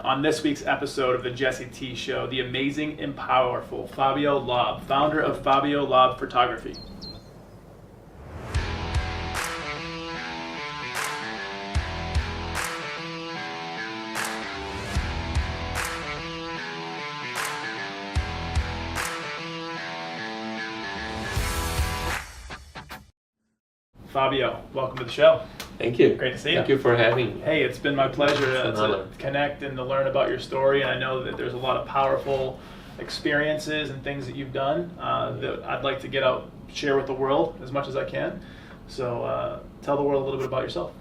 On this week's episode of the Jesse T Show, the amazing and powerful Fabio Laub, founder of Fabio Laub Photography. Fabio, welcome to the show. Thank you. Great to see you. Thank you for having me. Hey, it's been my pleasure to honor. connect and to learn about your story. And I know that there's a lot of powerful experiences and things that you've done that I'd like to get out, share with the world as much as I can. So tell the world a little bit about yourself.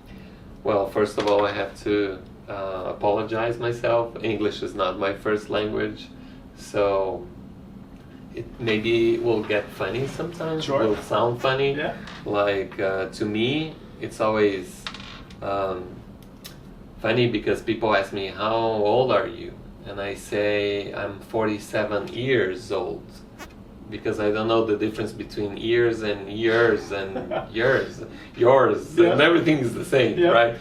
Well, first of all, I have to apologize myself. English is not my first language, so it maybe will get funny sometimes. Sure. Will sound funny. Yeah. Like to me, it's always funny because people ask me, "How old are you?" And I say I'm 47 years old, because I don't know the difference between years and years and yours, Yeah. and everything is the same, Yeah. right?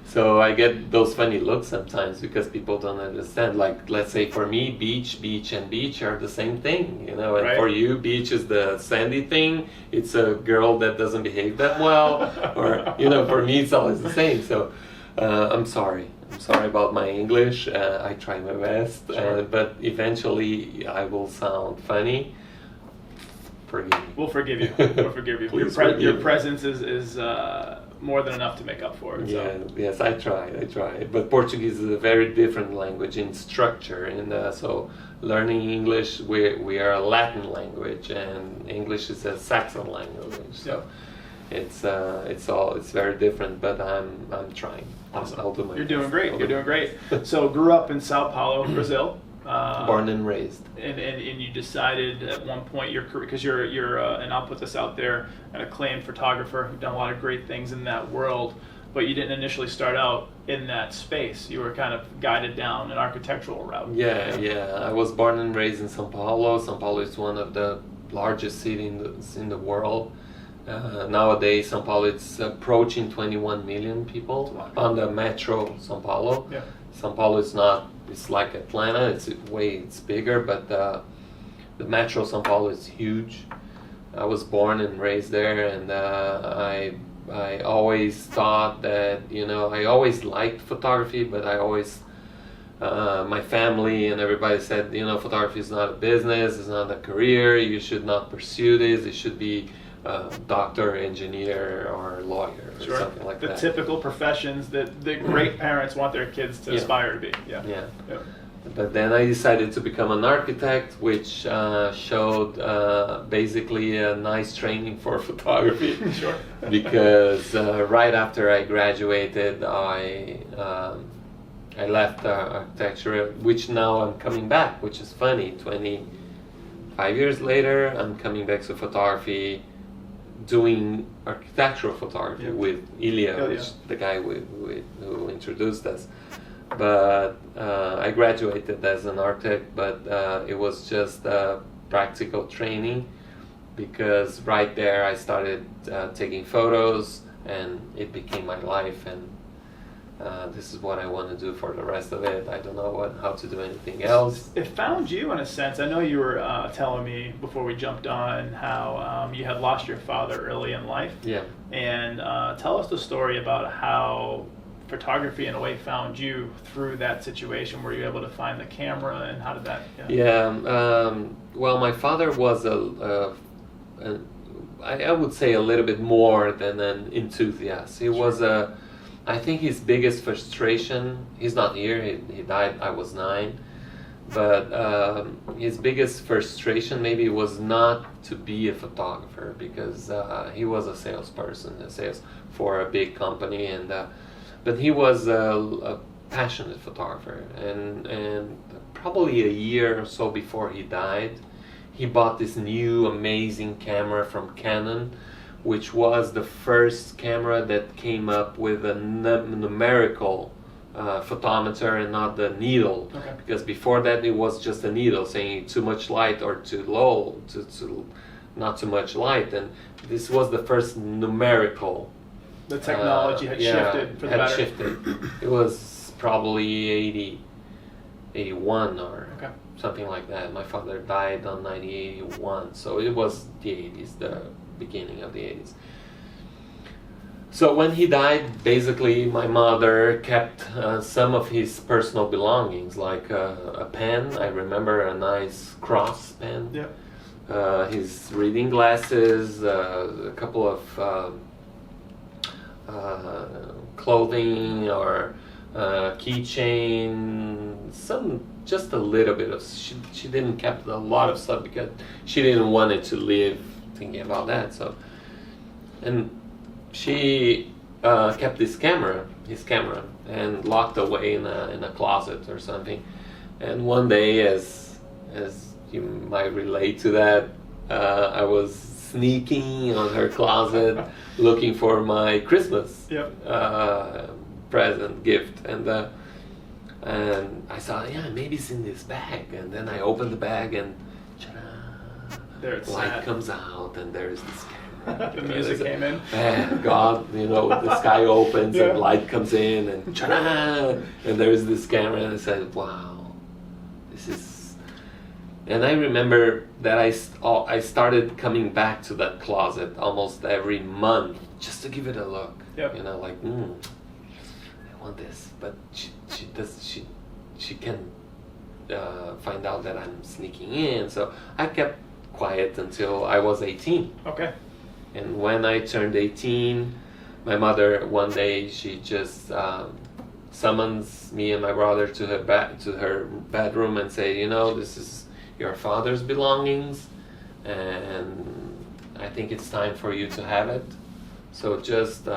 So I get those funny looks sometimes because people don't understand. Like, let's say for me, beach and beach are the same thing, you know. And Right. for you, beach is the sandy thing. It's a girl that doesn't behave that well, or you know, for me, it's always the same. So I'm sorry. I'm sorry about my English. I try my best, Sure. but eventually I will sound funny. Forgive me. We'll forgive you. We'll forgive you. Please forgive Your me. presence is more than enough to make up for it. So. Yeah, yes, I try. But Portuguese is a very different language in structure, and so learning English, we are a Latin language, and English is a Saxon language. So it's very different. But I'm trying. Awesome. I'll do my You're best. doing great. I'll You're do doing great. So grew up in Sao Paulo, Brazil. Born and raised. And you decided at one point your career, because you're and I'll put this out there, an acclaimed photographer. You've done a lot of great things in that world, but you didn't initially start out in that space. You were kind of guided down an architectural route. Yeah. I was born and raised in Sao Paulo. Sao Paulo is one of the largest cities in the world. Nowadays, Sao Paulo is approaching 21 million people on the metro Sao Paulo. Yeah. Sao Paulo is not. It's like Atlanta. It's bigger, but the metro Sao Paulo is huge. I was born and raised there, and I always thought that, you know, I always liked photography, but I always my family and everybody said, you know, photography is not a business, it's not a career, you should not pursue this, it should be doctor, engineer, or lawyer, or Sure. something like the that. typical professions that the great parents want their kids to aspire to be. Yeah. Yeah. But then I decided to become an architect, which showed basically a nice training for photography. Sure. Because right after I graduated, I left architecture, which now I'm coming back, which is funny. 25 years later, I'm coming back to photography, doing architectural photography with Ilya, which the guy who introduced us. But I graduated as an architect, but it was just practical training, because right there I started taking photos, and it became my life, and this is what I want to do for the rest of it. I don't know how to do anything else. It found you in a sense. I know you were telling me before we jumped on how you had lost your father early in life. Yeah. And tell us the story about how photography in a way found you through that situation. Were you able to find the camera, and how did that? Well, my father was I would say a little bit more than an enthusiast. He was I think his biggest frustration, he's not here, he died, I was 9, but his biggest frustration maybe was not to be a photographer, because he was a salesperson, for a big company, and but he was a passionate photographer, and probably a year or so before he died, he bought this new amazing camera from Canon, which was the first camera that came up with a numerical photometer and not the needle. Okay. Because before that it was just a needle saying too much light or too low, not too much light, and this was the first numerical. The technology had shifted for the better. Shifted. It was probably 81 or Okay. something like that. My father died on 1981, so it was the 80s, the beginning of the 80s. So when he died, basically my mother kept some of his personal belongings, like a pen. I remember a nice cross pen. Yeah. His reading glasses, a couple of clothing or keychain, just a little bit of. She didn't keep a lot of stuff because she didn't want it to live thinking about that. So, and she kept his camera, and locked away in a closet or something. And one day, as you might relate to that, I was sneaking on her closet looking for my Christmas present gift, and I saw, maybe it's in this bag, and then I opened the bag and there it's light comes out, and there's this camera. The music came in. And God, the sky opens and light comes in, and and there's this camera, and I said, wow, this is. And I remember that I started coming back to that closet almost every month just to give it a look. Yep. Like, I want this, but she can find out that I'm sneaking in. So I kept quiet until I was 18. Okay. And when I turned 18, my mother one day she just summons me and my brother to her bedroom and say, this is your father's belongings, and I think it's time for you to have it. So just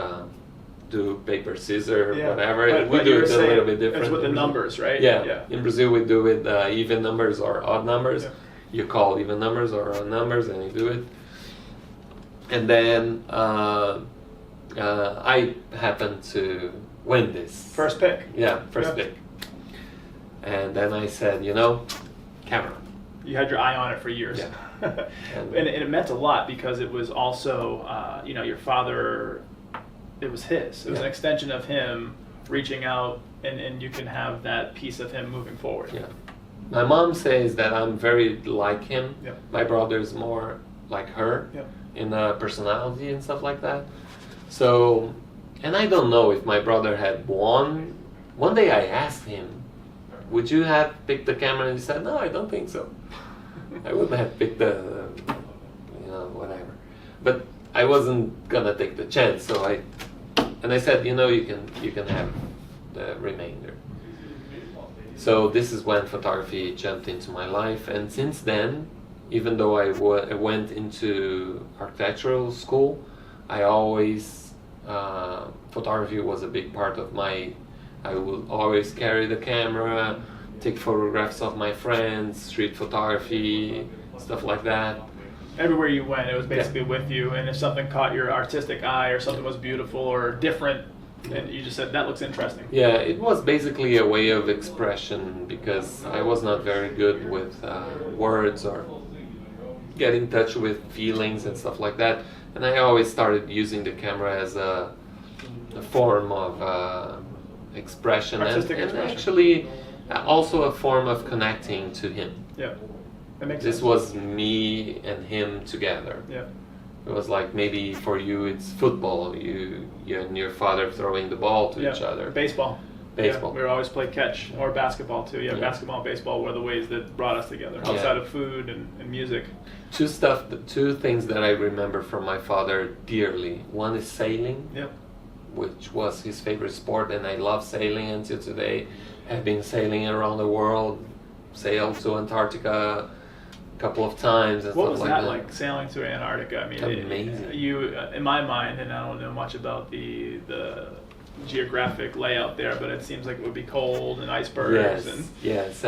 do paper, scissors, whatever. We do it a little bit different. It's with the numbers, right? Yeah. In Brazil, we do it even numbers or odd numbers. Yeah. You call even numbers or odd numbers, and you do it. And then I happened to win this. First pick. Yeah, first pick. And then I said, camera. You had your eye on it for years. Yeah. And it meant a lot because it was also, your father, it was his. It was an extension of him reaching out, and you can have that piece of him moving forward. Yeah. My mom says that I'm very like him. Yeah. My brother's more like her in personality and stuff like that. So, and I don't know if my brother had won. One day I asked him, would you have picked the camera? And he said, no, I don't think so. I wouldn't have picked the, whatever. But I wasn't gonna take the chance, so I said, you can have the remainder. So this is when photography jumped into my life, and since then, even though I went into architectural school, I always photography was a big part of my. I would always carry the camera, take photographs of my friends, street photography, stuff like that. Everywhere you went, it was basically with you, and if something caught your artistic eye or something was beautiful or different, and you just said, that looks interesting. Yeah, it was basically a way of expression because I was not very good with words or get in touch with feelings and stuff like that. And I always started using the camera as a form of expression, Artistic and expression. actually also a form of connecting to him. Yeah, that makes This sense. was me and him together. Yeah. It was like maybe for you it's football, you and your father throwing the ball to each other. Baseball. Baseball. Yeah, we would always play catch, or basketball too. Yeah, Yeah. basketball and baseball were the ways that brought us together, outside of food and music. Two things that I remember from my father dearly. One is sailing, Yeah. which was his favorite sport, and I love sailing until today. I've been sailing around the world, sailed to Antarctica a couple of times and What stuff was like that that. like, sailing to Antarctica? I mean, Amazing. In my mind, and I don't know much about the geographic layout there, but it seems like it would be cold and icebergs. Yes,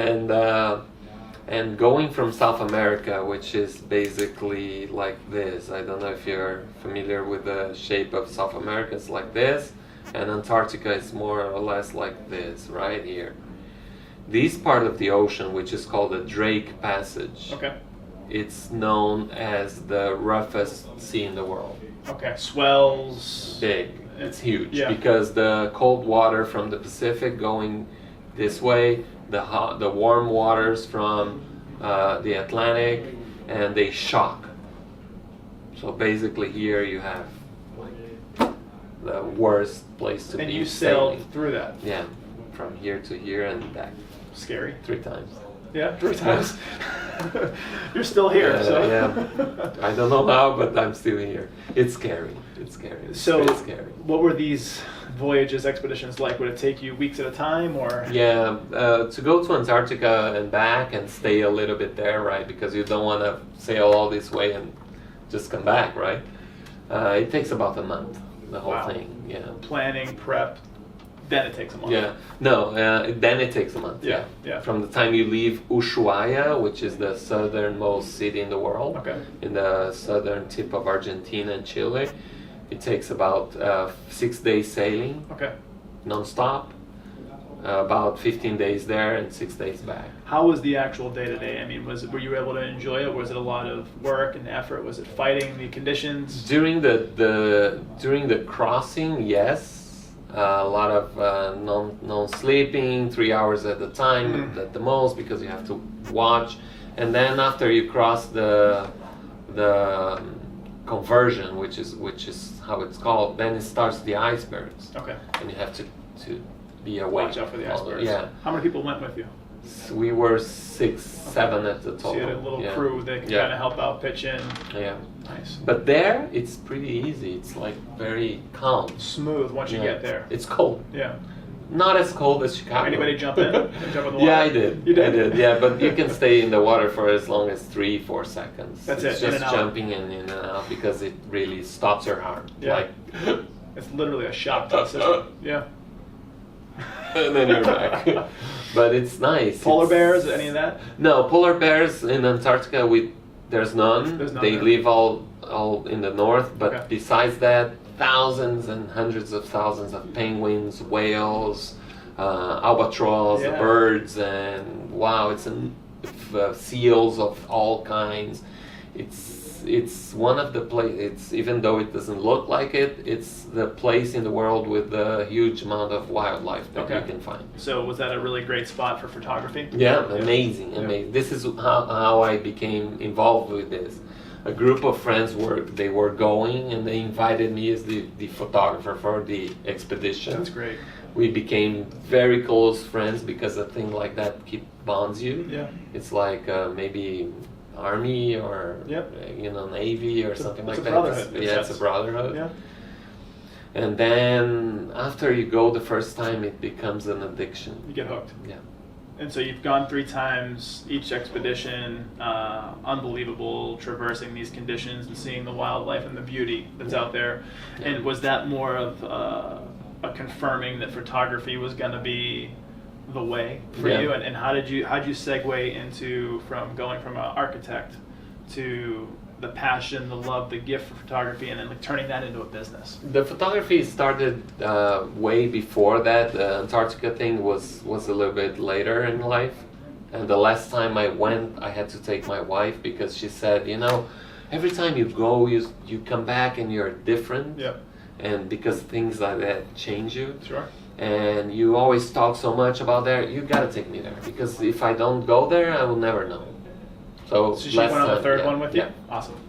and going from South America, which is basically like this. I don't know if you're familiar with the shape of South America. It's like this, and Antarctica is more or less like this, right here. This part of the ocean, which is called the Drake Passage, Okay. it's known as the roughest sea in the world. Okay. Swells. Big. It's huge Yeah. because the cold water from the Pacific going this way the warm waters from the Atlantic, and they shock. So basically here you have the worst place to be. And you sailed sailing. through that. Yeah, from here to here and back Scary. 3 times. Yeah, 3 times. You're still here, so. Yeah, I don't know how, but I'm still here. It's scary. It's scary. So, it's scary. what were these voyages, expeditions like? Would it take you weeks at a time, or? Yeah, to go to Antarctica and back and stay a little bit there, right? Because you don't want to sail all this way and just come back, right? It takes about a month, the whole Wow. thing. Yeah. Planning, prep, then it takes a month. Yeah. No, then it takes a month. Yeah, yeah. From the time you leave Ushuaia, which is the southernmost city in the world, Okay. in the southern tip of Argentina and Chile, it takes about 6 days sailing, Okay. non-stop. About 15 days there and 6 days back. How was the actual day-to-day? I mean, were you able to enjoy it? Was it a lot of work and effort? Was it fighting the conditions? During the crossing, yes, a lot of non sleeping, 3 hours at a time at the most, because you have to watch. And then after you cross the conversion, which is how it's called, then it starts the icebergs, Okay. and you have to be awake. Watch out for the all icebergs. Yeah, How many people went with you? so we were 6, 7 at the total. So you had a little yeah. crew that could Yeah. kind of help out, pitch in. Yeah. Nice. But there, it's pretty easy. It's like very calm. Smooth once you Yeah. get there. It's cold. Yeah. Not as cold as Chicago. Anybody jump in? Jump in the water? Yeah, I did. You did? I did. Yeah, but you can stay in the water for as long as 3-4 seconds. That's it's it, in just and out. jumping in and out because it really stops your heart. Yeah. Like, It's literally a shock to the system. Yeah. and then you're back. But it's nice. Polar It's- bears, any of that? No, polar bears in Antarctica, there's none. There's none They there. live all in the north, but Okay. besides that, thousands and hundreds of thousands of penguins, whales, albatross, Yeah. birds, and wow, seals of all kinds. It's one of the it's even though it doesn't look like it, it's the place in the world with a huge amount of wildlife that Okay. you can find. So was that a really great spot for photography? Yeah, amazing, Yeah. amazing. This is how I became involved with this. A group of friends were going, and they invited me as the photographer for the expedition. That's great. We became very close friends because a thing like that bonds you. Yeah. It's like maybe army or Yep. Navy or It's a- something it's like a that. brotherhood, in a Yeah, it's a sense. brotherhood. Yeah. And then after you go the first time, it becomes an addiction. You get hooked. Yeah. And so you've gone 3 times, each expedition, unbelievable, traversing these conditions and seeing the wildlife and the beauty that's out there. Yeah. And was that more of a confirming that photography was going to be the way for Yeah. you? And how'd you segue into going from an architect to the passion, the love, the gift for photography, and then like turning that into a business? The photography started way before that. The Antarctica thing was a little bit later in life. And the last time I went, I had to take my wife because she said, every time you go, you come back and you're different. Yep. And because things like that change you. Sure. And you always talk so much about there, you gotta take me there. Because if I don't go there, I will never know. So she went on the third yeah, one with you? yeah.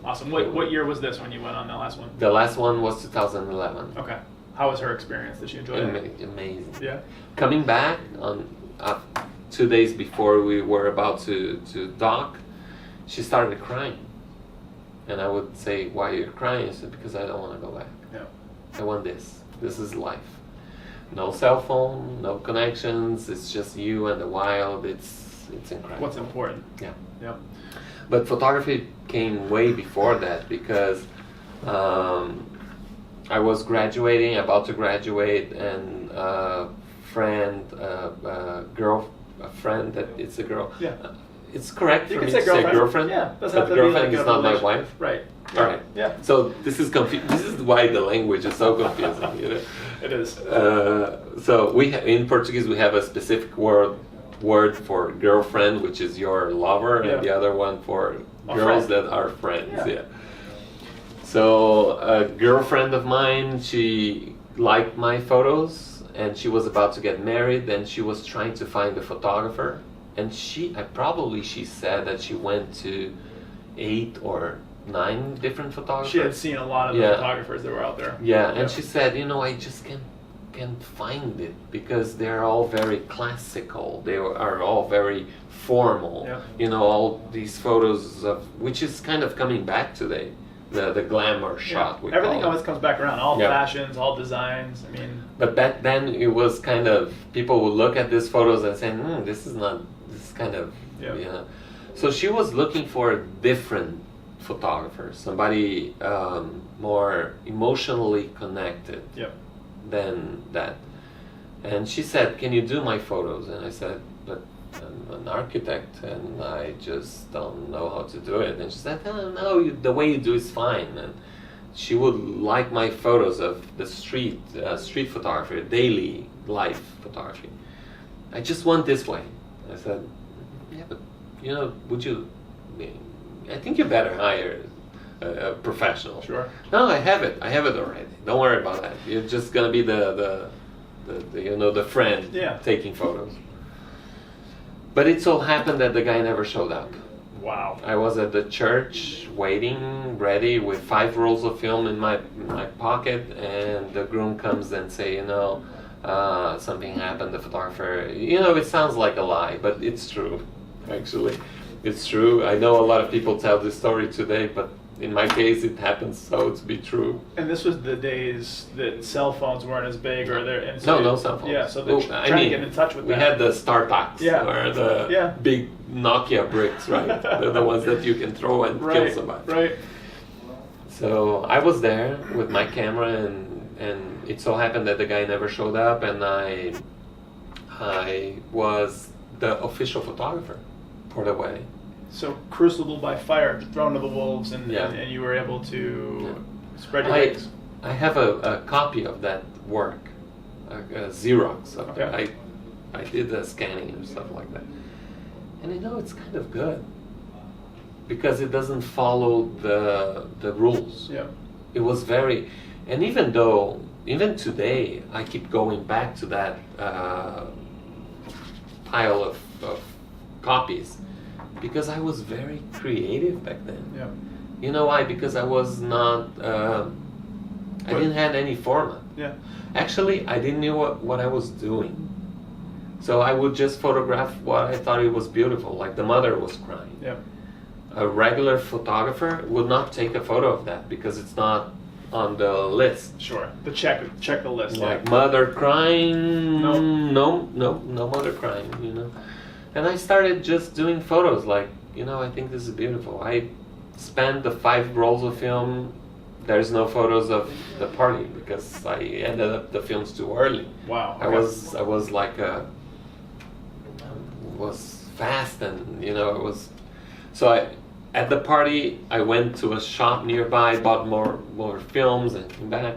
Awesome. What year was this when you went on the last one? The last one was 2011. Okay. How was her experience? Did she enjoy it? Amazing. Yeah. Coming back on 2 days before we were about to dock, she started crying. And I would say, why are you crying? She said, because I don't want to go back. Yeah. I want this. This is life. No cell phone, no connections. It's just you and the wild. It's incredible. What's important? Yeah. Yep. But photography came way before that because I was graduating, about to graduate, and a friend, a friend that it's a girl. Yeah. It's correct You for can me say to say girlfriend. girlfriend. Yeah, doesn't but have to be girlfriend like is a not my relation- wife. Right. All right. Yeah. So this is This is why the language is so confusing. It is. So in Portuguese we have a specific word for girlfriend, which is your lover, Yeah. and the other one for A girls friend. that are friends. Yeah. Yeah. So a girlfriend of mine, she liked my photos, and she was about to get married, and she was trying to find a photographer. And she said that she went to 8 or 9 different photographers. She had seen a lot of the photographers that were out there. Yeah, and she said, I just can't find it because they're all very classical. They are all very formal. Yeah. All these photos of, which is kind of coming back today. The glamour shot. Yeah. Everything always comes back around. All fashions, all designs. I mean. But back then it was kind of, people would look at these photos and say, this is kind of, So she was looking for a different photographer, somebody more emotionally connected than that. And she said, can you do my photos? And I said, but I'm an architect and I just don't know how to do it. And she said, no, the way you do is fine. And she would like my photos of the street photography, daily life photography. I just want this way. I said, yeah, but would you, I think you better hire a professional. Sure. No, I have it already. Don't worry about that. You're just gonna be the friend taking photos. But it so happened that the guy never showed up. Wow. I was at the church waiting, ready, with 5 rolls of film in my pocket, and the groom comes and say, something happened, the photographer, it sounds like a lie, but it's true, actually. It's true. I know a lot of people tell this story today, but in my case it happens so to be true. And this was the days that cell phones weren't as big, or they're... No cell phones. Yeah, so they're trying to get in touch with we had the Starbucks, or the big Nokia bricks, right? They're the ones that you can throw and kill somebody. Right. So I was there with my camera, and it so happened that the guy never showed up, and I was the official photographer for the wedding. So crucible by fire, thrown to the wolves, and you were able to spread your wings. I have a copy of that work, a Xerox of it. I did the scanning and stuff like that. And it's kind of good because it doesn't follow the rules. Yeah. It was very, and even today I keep going back to that pile of copies because I was very creative back then. Yeah. You know why? Because I was not, I didn't have any format. Yeah. Actually, I didn't know what I was doing. So I would just photograph what I thought it was beautiful, like the mother was crying. Yeah. A regular photographer would not take a photo of that because it's not on the list. Sure. But check the list. Like mother crying, no mother crying, And I started just doing photos like, I think this is beautiful. I spent the 5 rolls of film. There's no photos of the party because I ended up the films too early. Wow. Okay. I was like was fast, and it was. So at the party I went to a shop nearby, bought more films, and came back,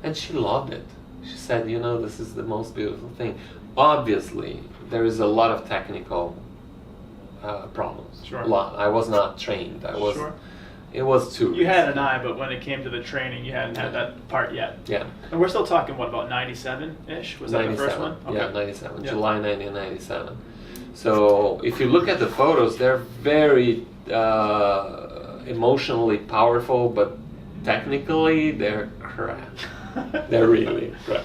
and she loved it. She said, this is the most beautiful thing. Obviously, there is a lot of technical problems. Sure. A lot. I was not trained. Sure. It was too. You had an eye, but when it came to the training, you hadn't had that part yet. Yeah. And we're still talking, what, about 97-ish? Was that the first one? Okay. Yeah, 97. Yeah. July 1997. So if you look at the photos, they're very emotionally powerful, but technically they're crap. They're really crap.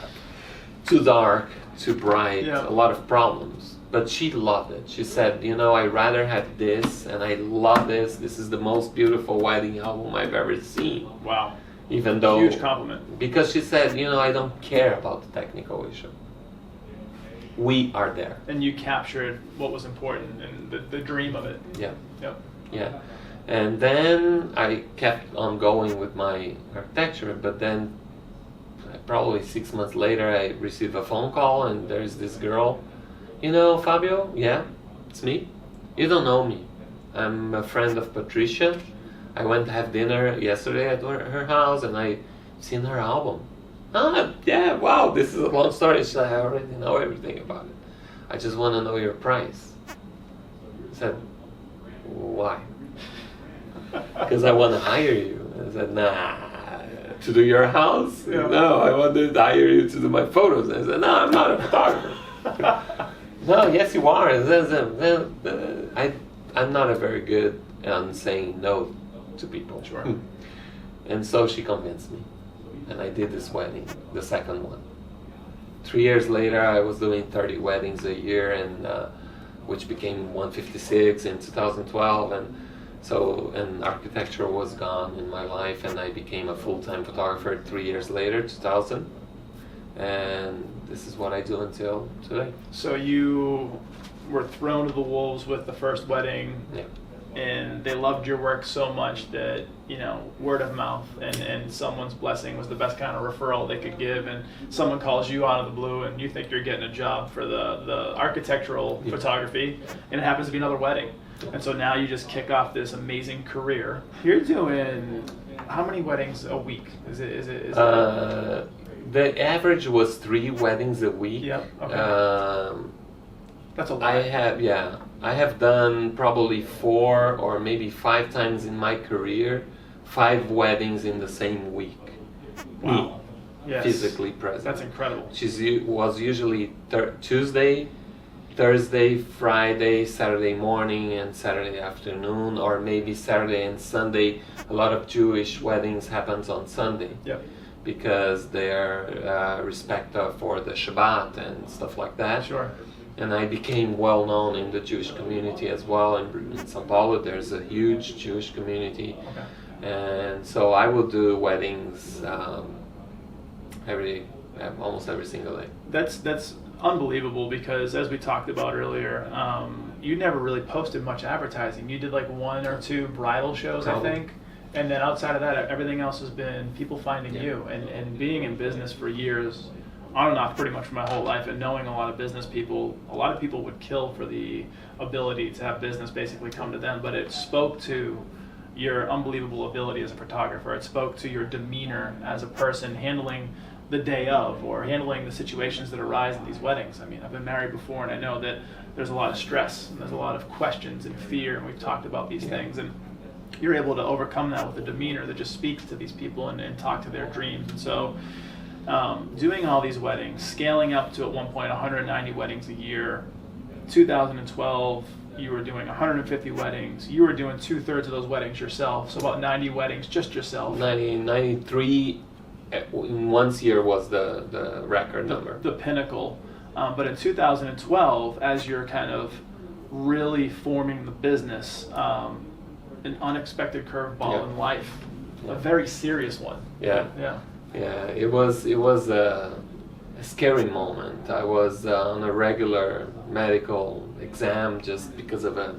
Too dark, too bright, a lot of problems. But she loved it. She said, I rather have this, and I love this. This is the most beautiful wedding album I've ever seen. Wow. Even though... Huge compliment. Because she said, I don't care about the technical issue. We are there. And you captured what was important and the dream of it. Yeah. Yep. Yeah. And then I kept on going with my architecture, but then probably 6 months later I received a phone call, and there's this girl. Fabio? Yeah, it's me. You don't know me. I'm a friend of Patricia. I went to have dinner yesterday at her house, and I seen her album. Yeah, wow, this is a long story. She said, I already know everything about it. I just want to know your price. I said, why? Because I want to hire you. I said, nah, To do your house? Yeah. No, I want to hire you to do my photos. And I said, no, I'm not a photographer. No, yes, you are. I'm not a very good on saying no to people. Sure. And so she convinced me. And I did this wedding, the second one. 3 years later, I was doing 30 weddings a year, and which became 156 in 2012. And architecture was gone in my life, and I became a full-time photographer 3 years later, 2000. And this is what I do until today. So you were thrown to the wolves with the first wedding, Yeah. and they loved your work so much that, you know, word of mouth and someone's blessing was the best kind of referral they could give, and someone calls you out of the blue and you think you're getting a job for the architectural photography, and it happens to be another wedding. And so now you just kick off this amazing career. You're doing how many weddings a week? Is it The average was 3 weddings a week. Yep. Okay. That's a lot. I have done probably 4 or maybe 5 times in my career, 5 weddings in the same week. Wow. Yes. Physically present. That's incredible. Was usually Tuesday, Thursday, Friday, Saturday morning, and Saturday afternoon, or maybe Saturday and Sunday. A lot of Jewish weddings happens on Sunday. Yep. Because they are respect for the Shabbat and stuff like that. Sure. And I became well known in the Jewish community as well. In Sao Paulo, there's a huge Jewish community. Okay. And so I will do weddings almost every single day. That's unbelievable, because as we talked about earlier, you never really posted much advertising. You did like 1 or 2 bridal shows, Probably. I think. And then outside of that, everything else has been people finding you. And being in business for years, on and off pretty much for my whole life, and knowing a lot of business people, a lot of people would kill for the ability to have business basically come to them. But it spoke to your unbelievable ability as a photographer. It spoke to your demeanor as a person handling the day of, or handling the situations that arise in these weddings. I mean, I've been married before, and I know that there's a lot of stress, and there's a lot of questions and fear, and we've talked about these things. And you're able to overcome that with a demeanor that just speaks to these people and talk to their dreams. And so doing all these weddings, scaling up to at one point 190 weddings a year, 2012, you were doing 150 weddings. You were doing 2/3 of those weddings yourself, so about 90 weddings just yourself. 93 in one year was the record number. The pinnacle. But in 2012, as you're kind of really forming the business, an unexpected curveball in life, a very serious one. Yeah. It was a scary moment. I was on a regular medical exam just because of a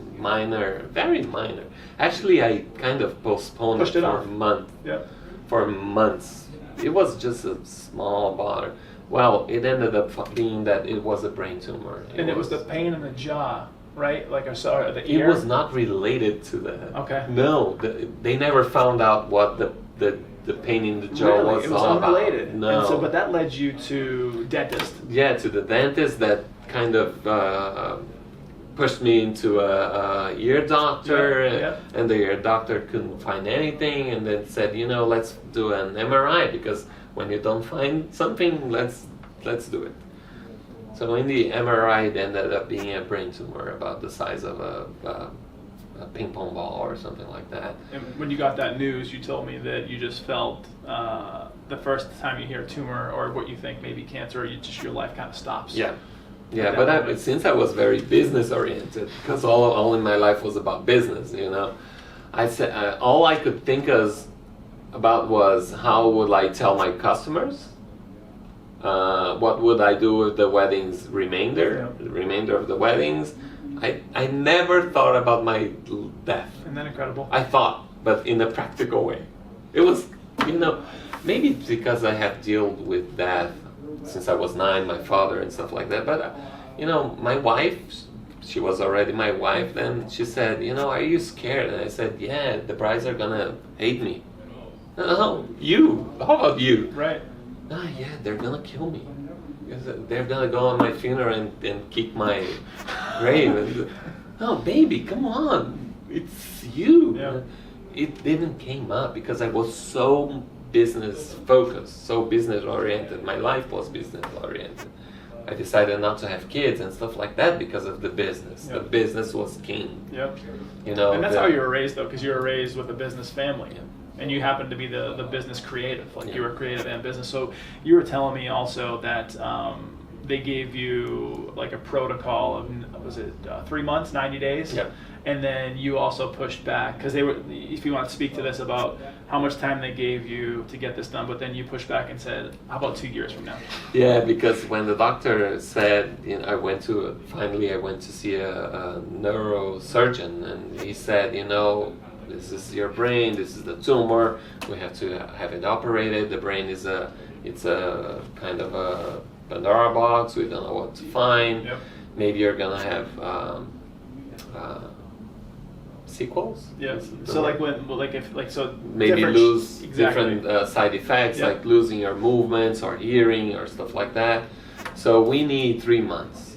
very minor. Actually, I kind of postponed it for a month. Yeah. For months. It was just a small bother. Well, it ended up being that it was a brain tumor. It was the pain in the jaw, right? Like I saw the ear. It was not related to that. Okay. No, they never found out what the pain in the jaw was It was all unrelated. about. No. And so, but that led you to dentist. Yeah, to the dentist that kind of pushed me into a ear doctor, and the ear doctor couldn't find anything, and then said, let's do an MRI, because when you don't find something, let's do it. So in the MRI, it ended up being a brain tumor about the size of a ping pong ball or something like that. And when you got that news, you told me that you just felt the first time you hear tumor or what you think may be cancer, your life kind of stops. Yeah, but since I was very business oriented, because all in my life was about business, I said all I could think about was how would I tell my customers, what would I do with the weddings the remainder of the weddings. I never thought about my death. Isn't that incredible? I thought, but in a practical way. It was, maybe because I have dealt with death since I was 9, my father and stuff like that. But, my wife, she was already my wife, then she said, are you scared? And I said, yeah, the brides are gonna hate me. No, you. How about you? Right. Yeah, they're gonna kill me. They're gonna go on my funeral and kick my grave. And, no, baby, come on. It's you. Yeah. It didn't came up because I was so business focused, so business oriented. My life was business oriented. I decided not to have kids and stuff like that because of the business. Yep. The business was king. Yep. You know, And that's how you were raised, though, because you were raised with a business family. And you happened to be the business creative, like you were creative and business. So you were telling me also that they gave you like a protocol of, was it 3 months, 90 days? Yeah. And then you also pushed back, because they were, if you want to speak to this about how much time they gave you to get this done, but then you pushed back and said, how about 2 years from now? Yeah, because when the doctor said, you know, I went to see a neurosurgeon, and he said, you know, this is your brain, this is the tumor, we have to have it operated. The brain is it's a kind of a Pandora box, we don't know what to find. Yep. Maybe you're gonna have sequels. Yeah. So like so maybe different- lose exactly. different side effects, Yeah. like losing your movements or hearing or stuff like that. So we need 3 months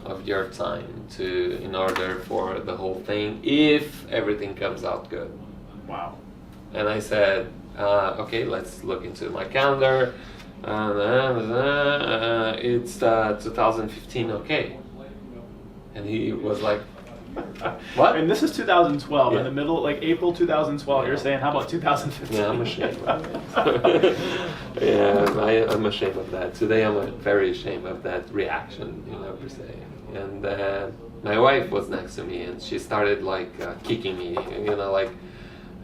of your time in order for the whole thing, if everything comes out good. Wow. And I said, okay, let's look into my calendar. It's 2015, okay. And he was like, what? And this is 2012, Yeah. in the middle, like April 2012. You're saying, how about 2015? Yeah, I'm ashamed of that. Yeah, I'm ashamed of that. Today I'm very ashamed of that reaction, you know, per se. And my wife was next to me, and she started like kicking me, you know, like,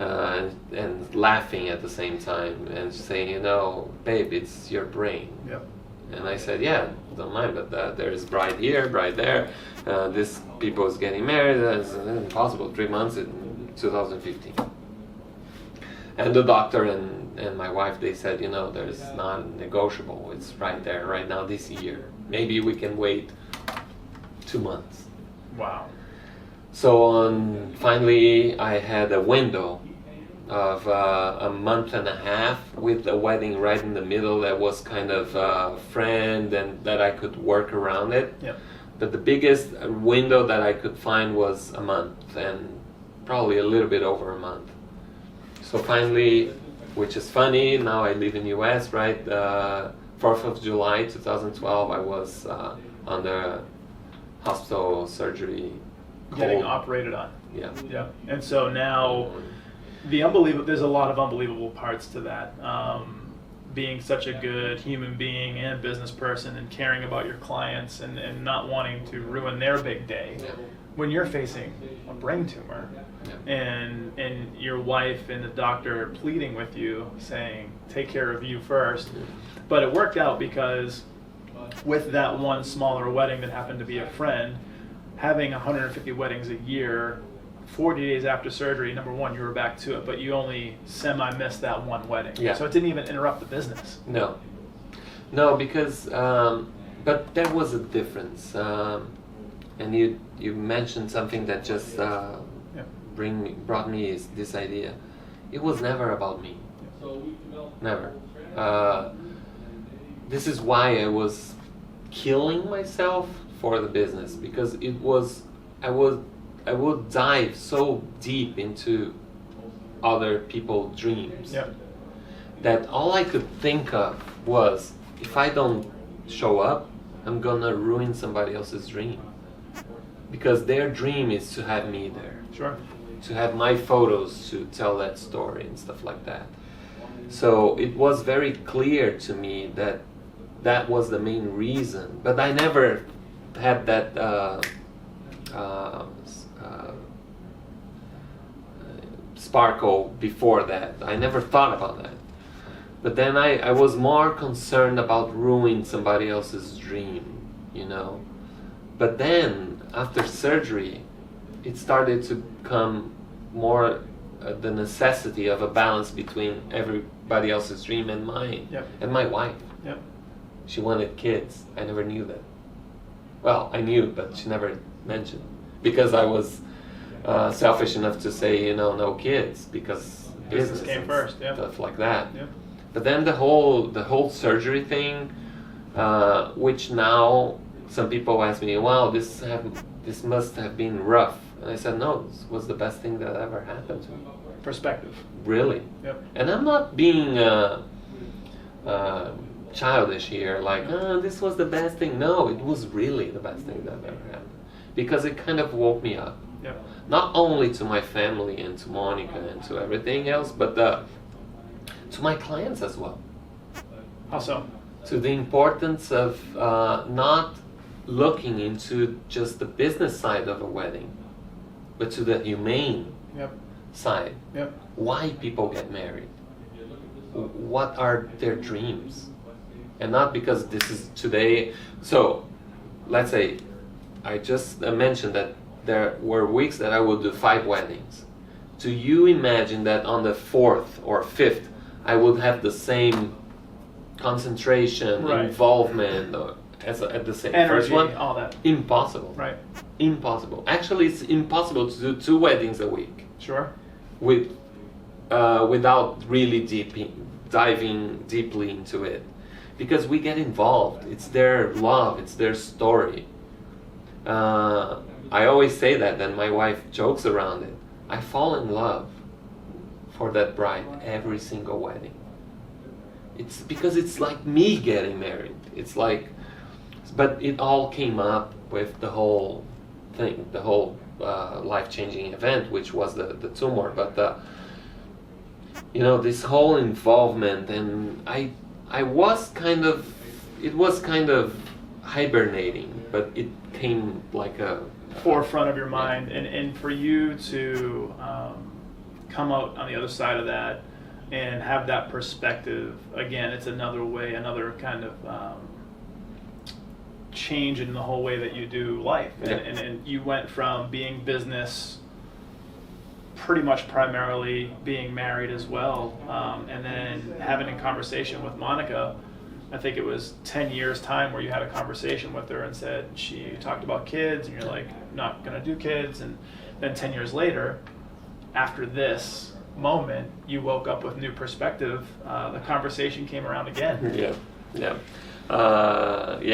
and laughing at the same time, and saying, you know, babe, it's your brain. Yep. And I said, yeah, don't mind, but there's bride here, bride there. This people is getting married. It's impossible. 3 months in 2015. And the doctor and my wife, they said, you know, there's non-negotiable. It's right there, right now, this year. Maybe we can wait 2 months. Wow. So finally, I had a window of a month and a half with a wedding right in the middle that was kind of a friend and that I could work around it. Yep. But the biggest window that I could find was a month, and probably a little bit over a month. So finally, which is funny, now I live in US, right? 4th of July 2012, I was on the hospital surgery. Getting cold. operated on. Yeah. Yeah. And so now, there's a lot of unbelievable parts to that. Being such a good human being and business person and caring about your clients and not wanting to ruin their big day. Yeah. When you're facing a brain tumor, Yeah. and your wife and the doctor are pleading with you, saying, take care of you first. But it worked out because with that one smaller wedding that happened to be a friend, having 150 weddings a year, 40 days after surgery, number one, you were back to it, but you only semi-missed that one wedding. Yeah. So it didn't even interrupt the business. No, because but there was a difference, and you mentioned something that just brought me this idea. It was never about me. Never. This is why I was killing myself for the business, because it was I would dive so deep into other people's dreams. Yeah. That all I could think of was, if I don't show up, I'm gonna ruin somebody else's dream. Because their dream is to have me there. Sure. To have my photos to tell that story and stuff like that. So it was very clear to me that that was the main reason. But I never had that sparkle before that. I never thought about that. But then I was more concerned about ruining somebody else's dream, you know. But then, after surgery, it started to come more the necessity of a balance between everybody else's dream and mine. Yep. And my wife. Yep. She wanted kids. I never knew that. Well, I knew, but she never mentioned. Because I was selfish enough to say, you know, no kids, because Business came and first, yeah. stuff like that. Yeah. But then the whole surgery thing, which now some people ask me, wow, this this must have been rough. And I said, no, this was the best thing that ever happened to me. Perspective. Really. Yep. And I'm not being childish here, like, oh, this was the best thing. No, it was really the best thing that ever happened. Because it kind of woke me up. Yep. Not only to my family and to Monica and to everything else, but to my clients as well. How so? To the importance of not looking into just the business side of a wedding, but to the humane Yep. side. Yep. Why people get married. What are their dreams? And not because this is today. So, let's say, I just mentioned that there were weeks that I would do 5 weddings. Do you imagine that on the 4th or 5th, I would have the same concentration, Right. involvement, or at the same Energy, first one? all that. Impossible. Right. Impossible. Actually, it's impossible to do 2 weddings a week Sure. without really diving deeply into it, because we get involved. It's their love. It's their story. I always say that, and my wife jokes around it. I fall in love for that bride every single wedding. It's because it's like me getting married. It's like, but it all came up with the whole thing, the whole life-changing event, which was the tumor. But this whole involvement, and I was kind of, it was kind of hibernating, but it came like a forefront of your mind, and for you to come out on the other side of that and have that perspective again, it's another way, another kind of change in the whole way that you do life. And you went from being business, pretty much primarily being married as well, and then having a conversation with Monica. I think it was 10 years time where you had a conversation with her and said, she talked about kids, and you're like, not gonna do kids. And then 10 years later, after this moment, you woke up with new perspective. The conversation came around again. Yeah.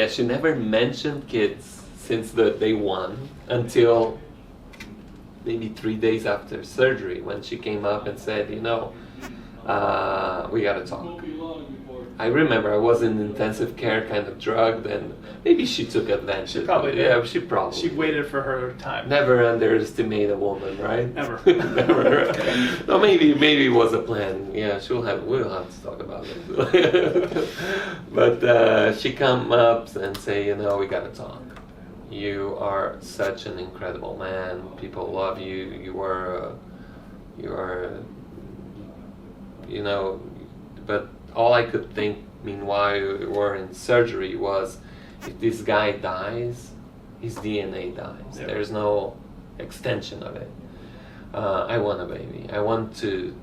She never mentioned kids since the day one until maybe 3 days after surgery, when she came up and said, we gotta talk. I remember I was in intensive care, kind of drugged, and maybe she took advantage. She probably did. Yeah, she probably. She waited for her time. Never underestimate a woman, right? Never. Never. No, maybe it was a plan. Yeah, we'll have to talk about it. But she come up and say, we gotta talk. You are such an incredible man. People love you. You are, but all I could think, meanwhile we were in surgery, was if this guy dies, his DNA dies. Yep. There's no extension of it. I want a baby. I want to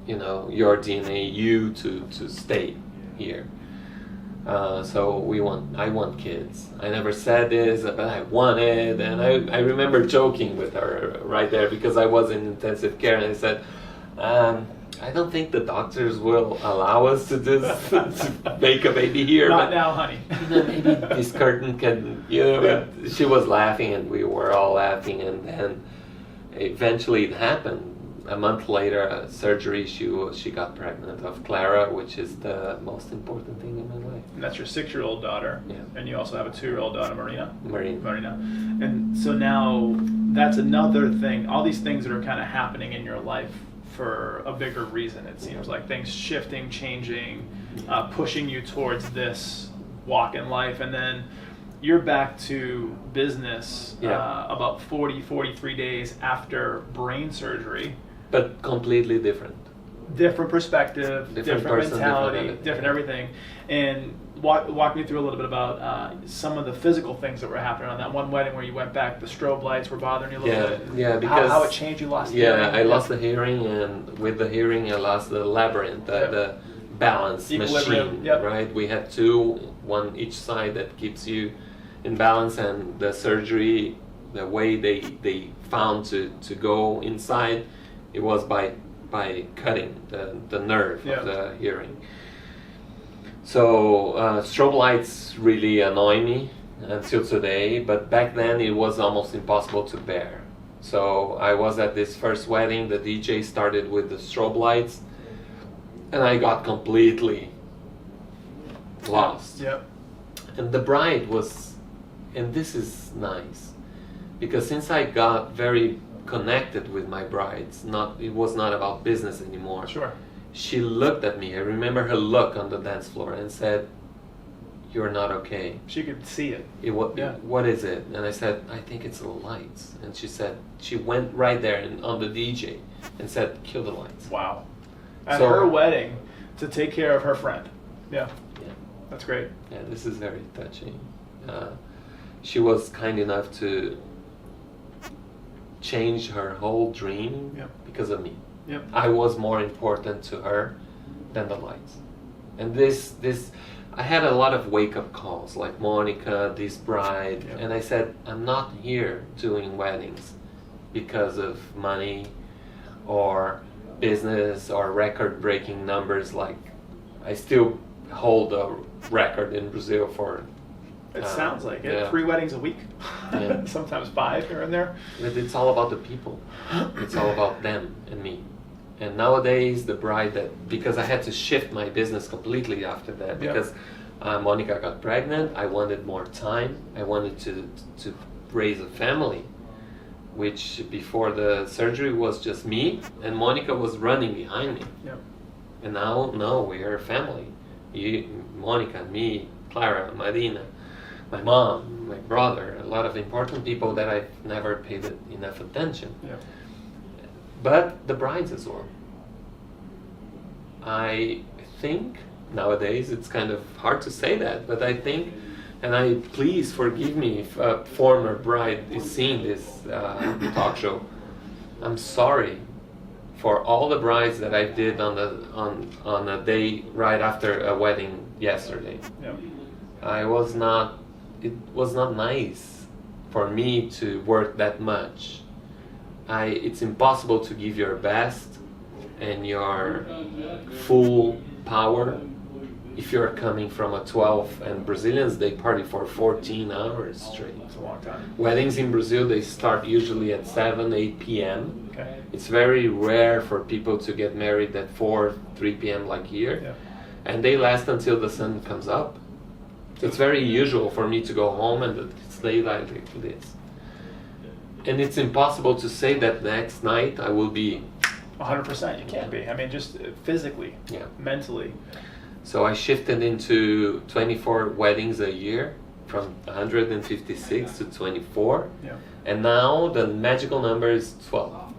your DNA, you to stay here. So I want kids. I never said this, but I wanted, and I remember joking with her right there, because I was in intensive care, and I said, I don't think the doctors will allow us to to make a baby here. Not now, honey. Maybe this curtain can, But she was laughing, and we were all laughing, and then eventually it happened. A month later, surgery, she got pregnant of Clara, which is the most important thing in my life. And that's your 6-year-old daughter. Yeah. And you also have a 2-year-old daughter, Marina. Marina. And so now that's another thing. All these things that are kind of happening in your life for a bigger reason, it seems like. Things shifting, changing, pushing you towards this walk in life. And then you're back to business about 43 days after brain surgery. But completely different. Different perspective, different person, mentality, different everything. And walk me through a little bit about some of the physical things that were happening on that one wedding where you went back. The strobe lights were bothering you a little bit. Yeah, because how it changed. You lost. I lost the hearing, and with the hearing, I lost the labyrinth, the balance machine. Yep. Right? We had 2, one each side, that keeps you in balance, and the surgery, the way they found to go inside, it was by cutting the nerve of the hearing. So strobe lights really annoy me, until today, but back then it was almost impossible to bear. So I was at this first wedding, the DJ started with the strobe lights, and I got completely lost. Yep. And the bride was, and this is nice, because since I got very connected with my brides, it was not about business anymore. Sure. She looked at me, I remember her look on the dance floor, and said, "You're not okay." She could see it. What is it? And I said, "I think it's the lights." And she said, she went right there and on the DJ and said, "Kill the lights." Wow. At So- her wedding, to take care of her friend. Yeah. Yeah. That's great. Yeah, this is very touching. She was kind enough to change her whole dream Yep. because of me. Yep. I was more important to her than the lights. And this I had a lot of wake-up calls, like Monica, this bride, Yep. and I said, I'm not here doing weddings because of money or business or record-breaking numbers. Like, I still hold a record in Brazil for... It sounds like it. yeah. 3 weddings a week. Yeah. Sometimes 5 here and there. But it's all about the people. It's all about them and me. And nowadays, the bride because I had to shift my business completely after that, Yeah. because Monica got pregnant, I wanted more time. I wanted to raise a family, which before the surgery was just me, and Monica was running behind me. Yep. And now, no, we are a family. Monica, me, Clara, Marina, my mom, my brother, a lot of important people that I've never paid enough attention. Yep. But the brides as well. I think nowadays it's kind of hard to say that, but I think, and please forgive me if a former bride is seeing this talk show. I'm sorry for all the brides that I did on a day right after a wedding yesterday. Yep. It was not nice for me to work that much. It's impossible to give your best and your full power if you're coming from a 12, and Brazilians, they party for 14 hours straight. It's a long time. Weddings in Brazil, they start usually at 7, 8 p.m. Okay. It's very rare for people to get married at 4, 3 p.m. like here. Yeah. And they last until the sun comes up. So it's very usual for me to go home and stay like this. And it's impossible to say that next night I will be... 100%. You can't be. I mean, just physically, Yeah. mentally. So I shifted into 24 weddings a year, from 156 to 24. Yeah. And now the magical number is 12.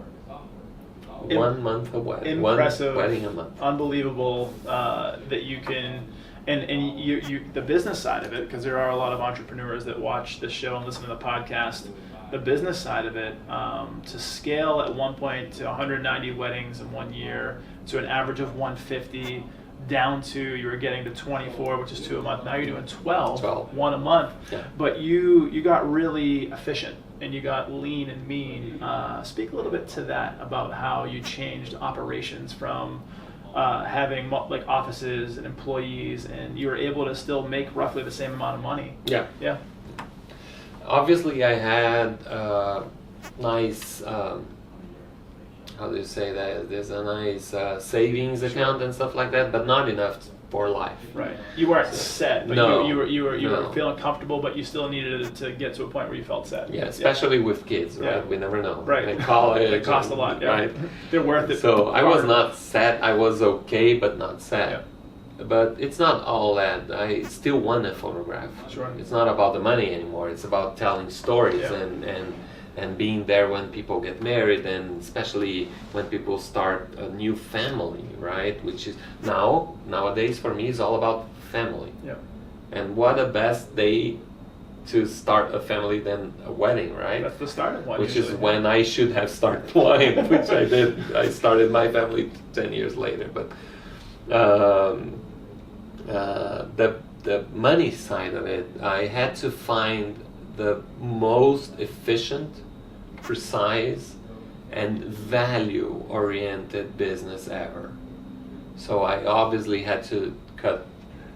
1 month a wedding. Impressive. 1 wedding a month. Unbelievable that you can... And you the business side of it, because there are a lot of entrepreneurs that watch this show and listen to the podcast. The business side of it, to scale at one point to 190 weddings in 1 year, to an average of 150, down to you were getting to 24, which is 2 a month. Now you're doing 12. 1 a month. Yeah. But you got really efficient and you got lean and mean. Speak a little bit to that about how you changed operations from having like offices and employees, and you were able to still make roughly the same amount of money. Yeah. Yeah. Obviously, I had nice, how do you say that? There's a nice savings account and stuff like that, but not enough for life. Right. You weren't set, but No, you were no. feeling comfortable, but you still needed to get to a point where you felt set. Yeah, especially with kids, right? Yeah. We never know. Right. In college. They cost a lot. Yeah. Right. They're worth it. So I was not set. I was okay, but not set. Yeah. But it's not all that. I still want to photograph. Sure. It's not about the money anymore. It's about telling stories Yeah. and being there when people get married, and especially when people start a new family, right? Which is nowadays for me is all about family. Yeah. And what a best day to start a family than a wedding, right? That's the start of one. Which usually. is when I should have started one, which I did. I started my family 10 years later. But the money side of it, I had to find the most efficient, precise, and value-oriented business ever. So I obviously had to cut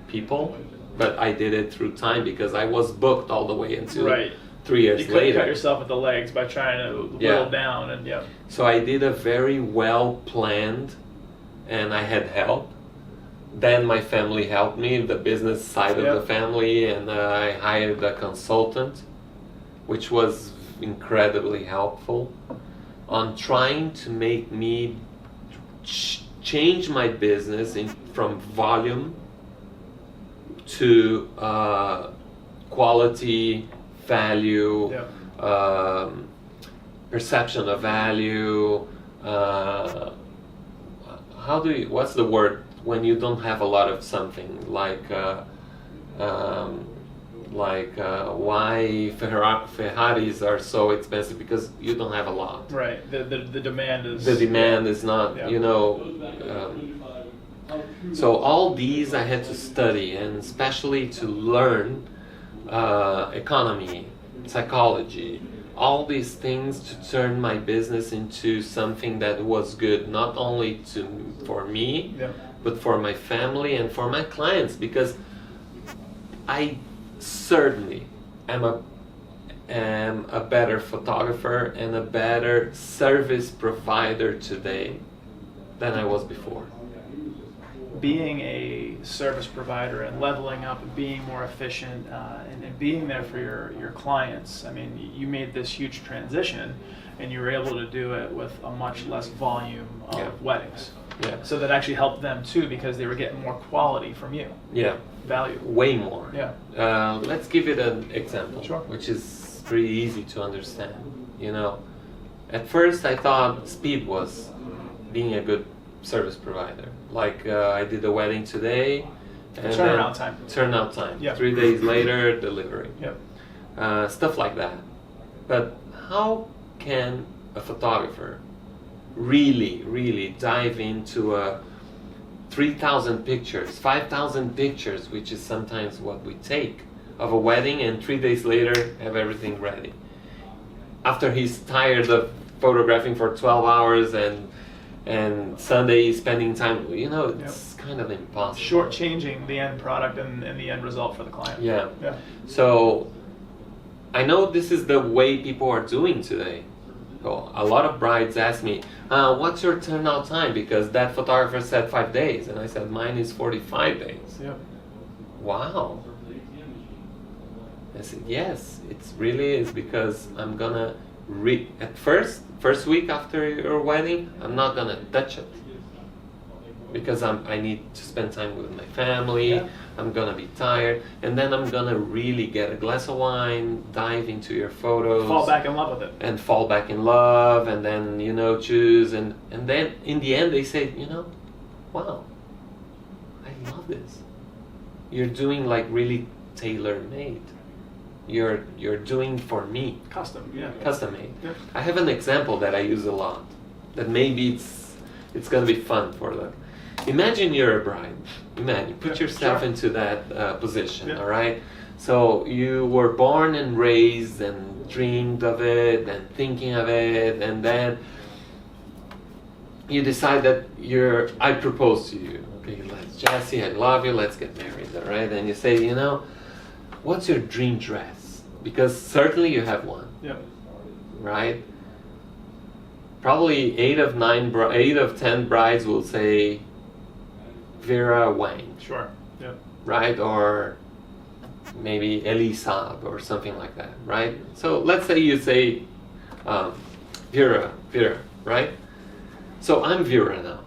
people but I did it through time because I was booked all the way until Right. 3 years You couldn't later. cut yourself at the legs by trying to whittle down, and So I did a very well planned, and I had help. Then my family helped me, the business side of the family, and I hired a consultant, which was incredibly helpful on trying to make me change my business from volume to quality, value, perception of value. What's the word when you don't have a lot of something, why Ferraris are so expensive, because you don't have a lot. Right. The demand is. The demand is not, so all these I had to study, and especially to learn economy, psychology, all these things to turn my business into something that was good, not only for me, but for my family and for my clients, because I certainly am a better photographer and a better service provider today than I was before. Being a service provider and leveling up and being more efficient and being there for your clients, I mean, you made this huge transition and you were able to do it with a much less volume of weddings. Yeah. So that actually helped them too, because they were getting more quality from you. Yeah. Value. Way more. Yeah. Let's give it an example, Sure. which is pretty easy to understand. At first I thought speed was being a good service provider. Like I did a wedding today. And Turnaround time. Turnaround time. Yeah. 3 days later, delivery. Yep. Stuff like that. But how can a photographer really dive into 3,000 pictures, 5,000 pictures, which is sometimes what we take of a wedding, and 3 days later have everything ready? After he's tired of photographing for 12 hours and Sunday he's spending time, it's kind of impossible. Shortchanging the end product and the end result for the client. Yeah. Yeah. So I know this is the way people are doing today. So a lot of brides ask me, what's your turnout time? Because that photographer said 5 days. And I said, mine is 45 days. Yeah. Wow. I said, yes, it really is, because I'm gonna at first week after your wedding, I'm not gonna touch it, because I need to spend time with my family. Yeah. I'm gonna be tired, and then I'm gonna really get a glass of wine, dive into your photos, Fall back in love with it. and fall back in love, and then choose, and then in the end they say, wow, I love this. You're doing like really tailor-made. You're doing for me. Custom, yeah. Custom made. Yeah. I have an example that I use a lot, that maybe it's gonna be fun for them. Imagine you're a bride. Put yourself into that position. All right. So you were born and raised and dreamed of it and thinking of it, and then you decide that I propose to you. Okay, Jesse, I love you. Let's get married. All right. And you say, what's your dream dress? Because certainly you have one. Yeah. Right? Probably 8 of 10 brides will say Vera Wang. Sure. Yeah. Right? Or maybe Elisa or something like that. Right? So let's say you say Vera, right? So I'm Vera now.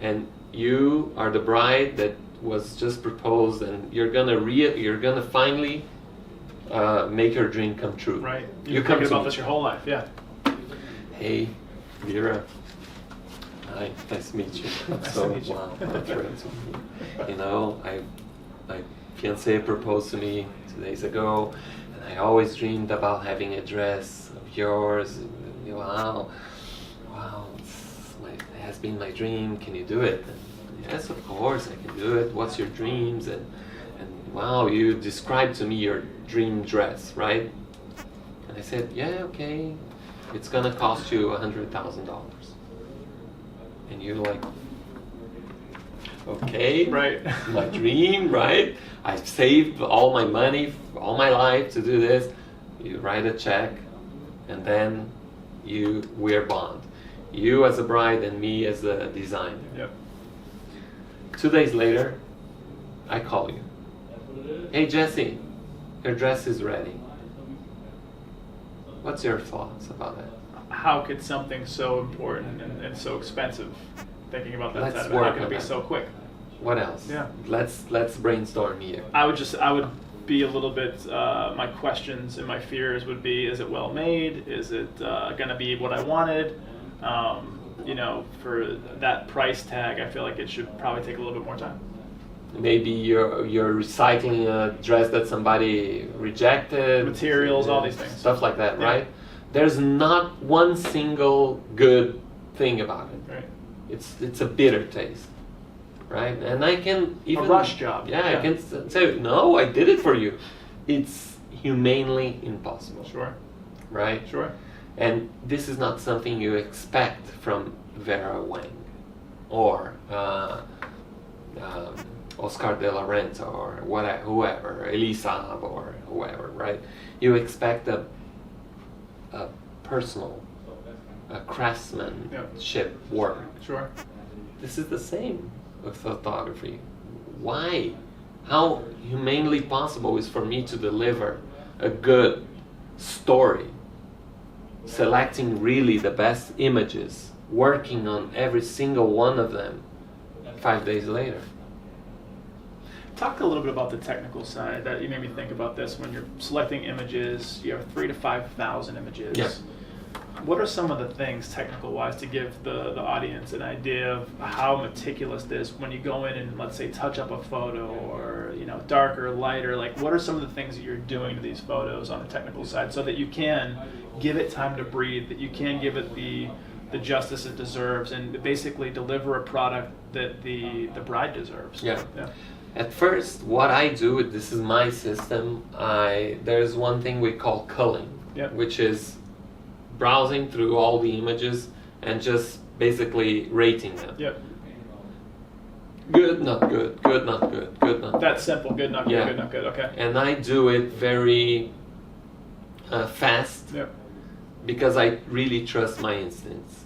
And you are the bride that was just proposed, and you're gonna finally make your dream come true. Right. You You've come thinking to about me. this your whole life, yeah. Hey, Vera. Hi, nice to meet you. Nice So to meet you. wow, that's right. My fiance proposed to me 2 days ago, and I always dreamed about having a dress of yours. Wow, it has been my dream. Can you do it? And yes, of course I can do it. What's your dreams? And wow, you described to me your dream dress, right? And I said, yeah, okay. It's gonna cost you $100,000. And you're like, okay, Right. my dream, right? I've saved all my money, all my life to do this. You write a check, and then we're bond. You as a bride and me as a designer. Yep. 2 days later, I call you. Hey Jesse, your dress is ready. What's your thoughts about that? How could something so important and so expensive, thinking about that Let's side of it, work how could on it be that. so quick? What else? Yeah. Let's brainstorm here. I would be a little bit, my questions and my fears would be, is it well made? Is it going to be what I wanted? For that price tag, I feel like it should probably take a little bit more time. Maybe you're recycling a dress that somebody rejected. Materials, all these things. Stuff like that, Yeah. right? There's not one single good thing about it. Right. It's a bitter taste, right? And I can even A rush job. Yeah, I can say no, I did it for you. It's humanely impossible, Sure. right? Sure. And this is not something you expect from Vera Wang or Oscar de la Renta or whoever, Elisab or whoever, right? You expect a personal, craftsmanship work. Sure. This is the same with photography. Why? How humanely possible is for me to deliver a good story, selecting really the best images, working on every single one of them 5 days later? Talk a little bit about the technical side. That you made me think about this. When you're selecting images, you have 3,000 to 5,000 images. Yeah. What are some of the things, technical-wise, to give the audience an idea of how meticulous this is when you go in and, let's say, touch up a photo or, darker, lighter? Like, what are some of the things that you're doing to these photos on the technical side so that you can give it time to breathe, that you can give it the justice it deserves, and basically deliver a product that the bride deserves? Yeah. At first, what I do, this is my system, there's one thing we call culling, Yep. which is browsing through all the images and just basically rating them. Yep. Good, not good, good, not good, good, not good. That's simple. Good, not good, Yeah. good, not good. Okay. And I do it very fast Yep. because I really trust my instincts.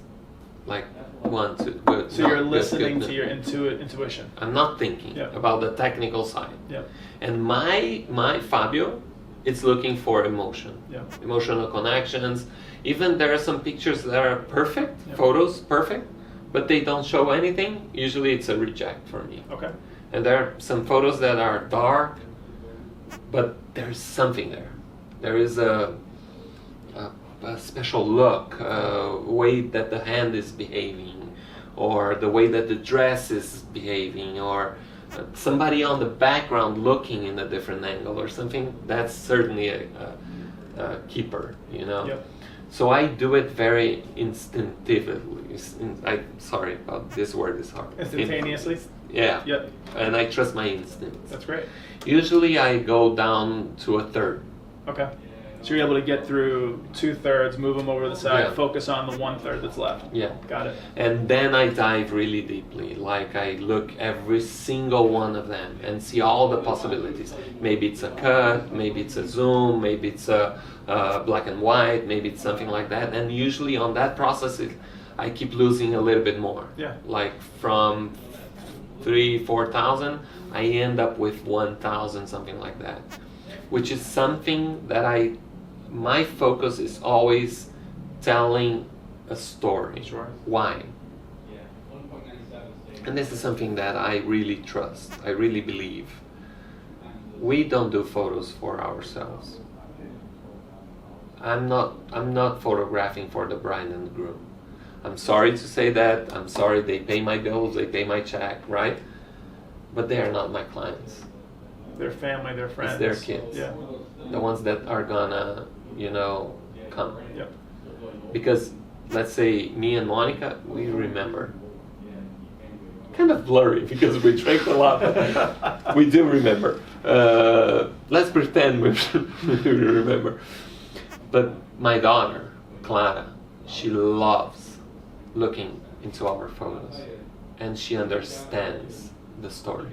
Like, 1, 2, good. So not you're good, listening good, to your intuition. I'm not thinking Yeah. about the technical side. Yep. And my Fabio, it's looking for emotion, Yep. emotional connections. Even there are some pictures that are perfect, Yeah. photos perfect, but they don't show anything. Usually it's a reject for me. Okay. And there are some photos that are dark, but there's something there. There is a special look, way that the hand is behaving, or the way that the dress is behaving, or somebody on the background looking in a different angle or something. That's certainly a keeper, Yep. So I do it very instinctively. Sorry about this word is hard. Instantaneously. Yeah. Yep. And I trust my instincts. That's great. Usually I go down to a third. Okay. So you're able to get through 2/3, move them over to the side, Yeah. focus on the 1/3 that's left. Yeah. Got it. And then I dive really deeply. Like I look every single one of them and see all the possibilities. Maybe it's a cut, maybe it's a zoom, maybe it's a black and white, maybe it's something like that. And usually on that process, I keep losing a little bit more. Yeah. Like from 3,000-4,000, I end up with 1,000, something like that. Which is something that my focus is always telling a story. Sure. Why? And this is something that I really trust. I really believe. We don't do photos for ourselves. I'm not photographing for the bride and the groom. I'm sorry to say that. I'm sorry they pay my bills, they pay my check, right? But they are not my clients. Their family, their friends. It's their kids. Yeah. The ones that are gonna, come. Yep. Because let's say me and Monica, we remember. Kind of blurry because we drank a lot. But we do remember. Let's pretend we remember. But my daughter, Clara, she loves looking into our photos, and she understands the story,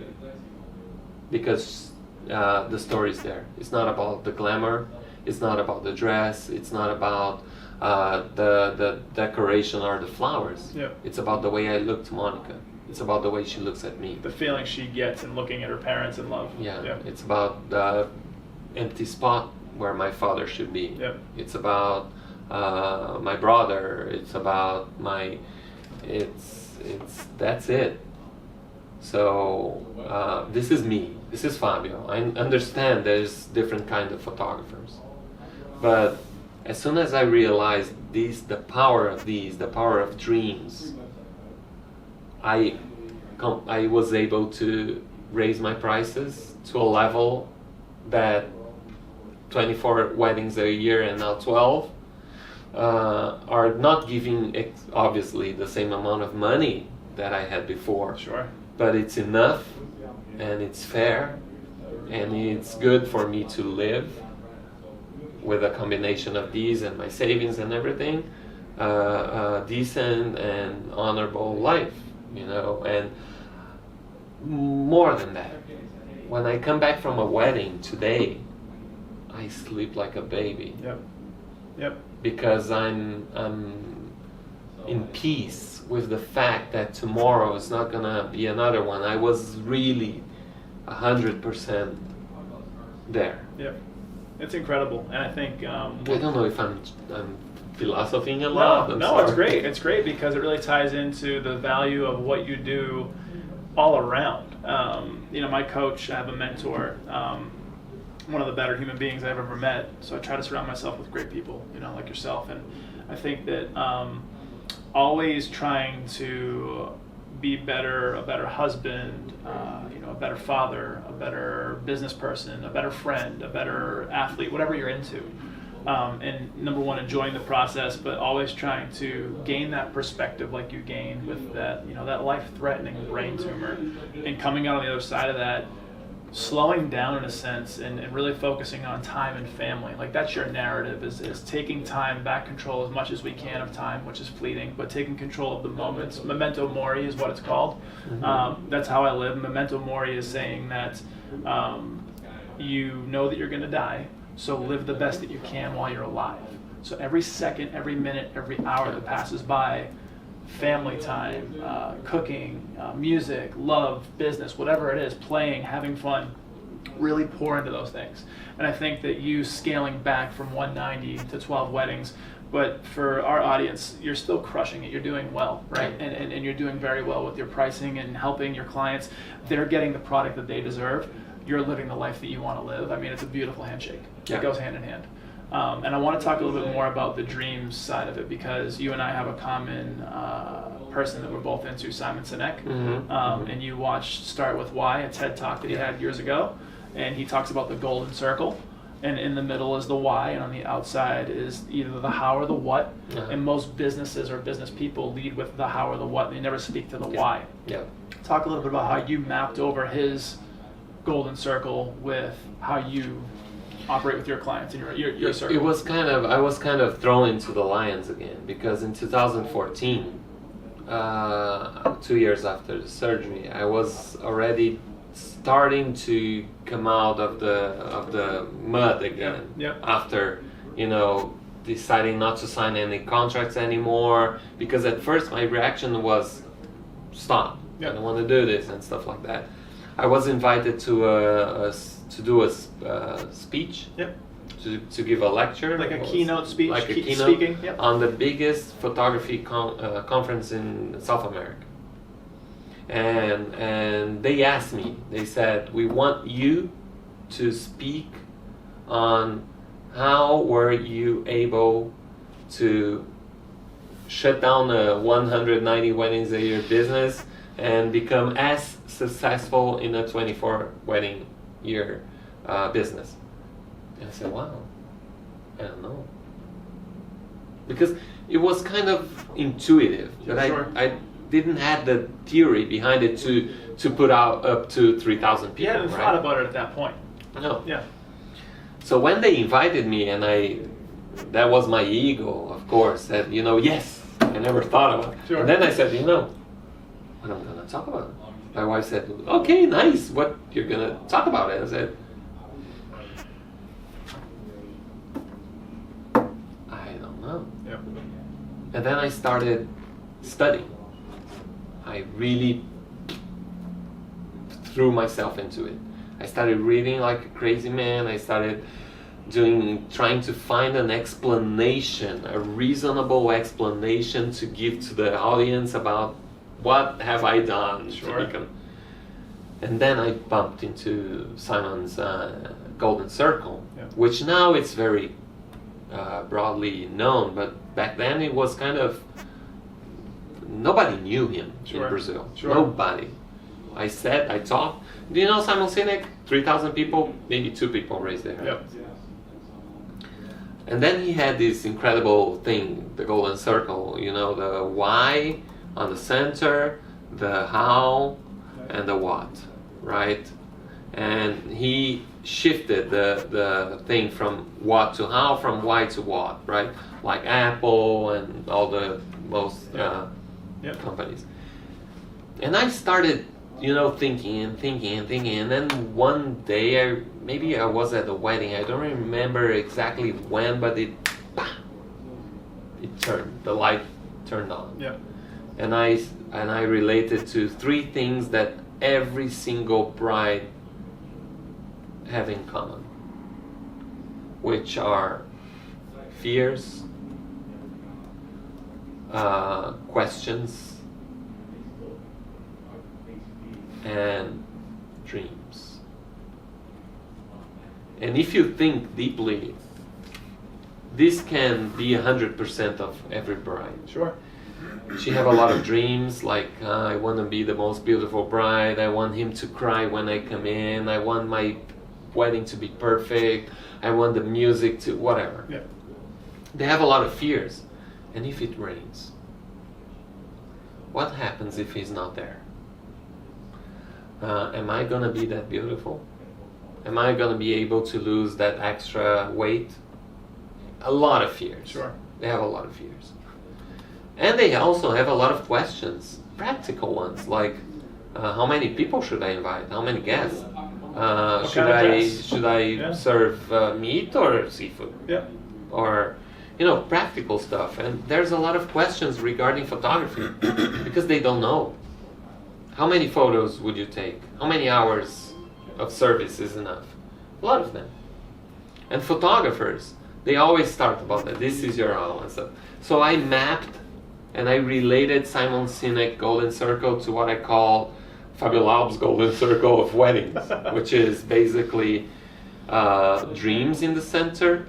because the story is there. It's not about the glamour. It's not about the dress. It's not about the decoration or the flowers. Yeah. It's about the way I look to Monica. It's about the way she looks at me. The feeling she gets in looking at her parents in love. Yeah. It's about the empty spot where my father should be. Yeah. It's about my brother. It's about my. It's that's it. So this is me. This is Fabio. I understand there's different kind of photographers, but as soon as I realized the power of dreams, I was able to raise my prices to a level that 24 weddings a year and now 12 are not giving obviously the same amount of money that I had before. Sure. But it's enough, and it's fair, and it's good for me to live with a combination of these and my savings and everything, a decent and honorable life, you know. And more than that, when I come back from a wedding today, I sleep like a baby. Yep. Because I'm in peace with the fact that tomorrow is not gonna be another one. I was really 100% there. Yep. It's incredible, and I think I don't know if I'm philosophing a no, lot. I'm no, sorry. it's great. It's great because it really ties into the value of what you do all around. My coach, I have a mentor, one of the better human beings I've ever met. So I try to surround myself with great people, like yourself. And I think that always trying to be a better husband, a better father, a better business person, a better friend, a better athlete, whatever you're into. And number one, enjoying the process, but always trying to gain that perspective like you gained with that, that life-threatening brain tumor, and coming out on the other side of that, slowing down in a sense, and really focusing on time and family. Like that's your narrative, is taking time, back control as much as we can of time, which is fleeting, but taking control of the moments. Memento mori is what it's called. Mm-hmm. That's how I live. Memento mori is saying that you know that you're going to die, so live the best that you can while you're alive. So every second, every minute, every hour that passes by, family time, cooking, music, love, business, whatever it is, playing, having fun, really pour into those things. And I think that you scaling back from 190 to 12 weddings, but for our audience, you're still crushing it. You're doing well, right? And you're doing very well with your pricing and helping your clients. They're getting the product that they deserve. You're living the life that you want to live. I mean, it's a beautiful handshake. Yeah. It goes hand in hand. And I want to talk a little bit more about the dreams side of it, because you and I have a common person that we're both into, Simon Sinek. Mm-hmm. And you watched Start With Why, a TED Talk that he had years ago. And he talks about the golden circle. And in the middle is the why, and on the outside is either the how or the what. Uh-huh. And most businesses or business people lead with the how or the what. They never speak to the why. Yeah. Talk a little bit about how you mapped over his golden circle with how you operate with your clients and your circle. It was I was kind of thrown into the lions again, because in 2014, 2 years after the surgery, I was already starting to come out of the mud again. Yep. After deciding not to sign any contracts anymore, because at first my reaction was stop. Yep. I don't want to do this and stuff like that. I was invited to do a speech. Yep. To give a lecture, Like a keynote speech, like a keynote speaking. Yep. on the biggest photography conference in South America. And they asked me, they said, we want you to speak on how were you able to shut down a 190 weddings a year business and become as successful in a 24 wedding year business. And I said, wow, I don't know. Because it was kind of intuitive, but Sure. I didn't have the theory behind it to put out up to 3,000 people. You hadn't right? thought about it at that point. No. Yeah. So when they invited me, and that was my ego, of course, that, yes, I never thought about it. Sure. And then I said, what I'm going to talk about? My wife said, "Okay, nice. What you're gonna talk about it?" I said, "I don't know." Yep. And then I started studying. I really threw myself into it. I started reading like a crazy man. I started trying to find an explanation, a reasonable explanation to give to the audience about what have I done Sure. to become. And then I bumped into Simon's Golden Circle, Yeah. which now it's very broadly known, but back then it was kind of, nobody knew him Sure. in Brazil. Sure. Nobody. I talked. Do you know Simon Sinek? 3,000 people, maybe 2 people raised their hand. Yep. And then he had this incredible thing, the Golden Circle, you know, the why on the center, the how, and the what, right? And he shifted the thing from what to how, from why to what, right? Like Apple and all the most Yep. companies. And I started, you know, thinking, and then one day, maybe I was at a wedding, I don't remember exactly when, but it turned, the light turned on. Yep. And I related to 3 things that every single bride have in common, which are fears, questions, and dreams. And if you think deeply, this can be 100% of every bride. Sure. She have a lot of dreams, like I want to be the most beautiful bride, I want him to cry when I come in, I want my wedding to be perfect, I want the music to whatever. Yeah. They have a lot of fears. And if it rains? What happens if he's not there? Am I gonna be that beautiful? Am I gonna be able to lose that extra weight? A lot of fears. Sure. They have a lot of fears. And they also have a lot of questions, practical ones, like how many people should I invite? How many guests? Should I serve meat or seafood? Yeah. Or, you know, practical stuff. And there's a lot of questions regarding photography because they don't know. How many photos would you take? How many hours of service is enough? A lot of them. And photographers, they always start about that. This is your hour and stuff. So I mapped and I related Simon Sinek Golden Circle to what I call Fabio Laub's Golden Circle of weddings, which is basically dreams in the center.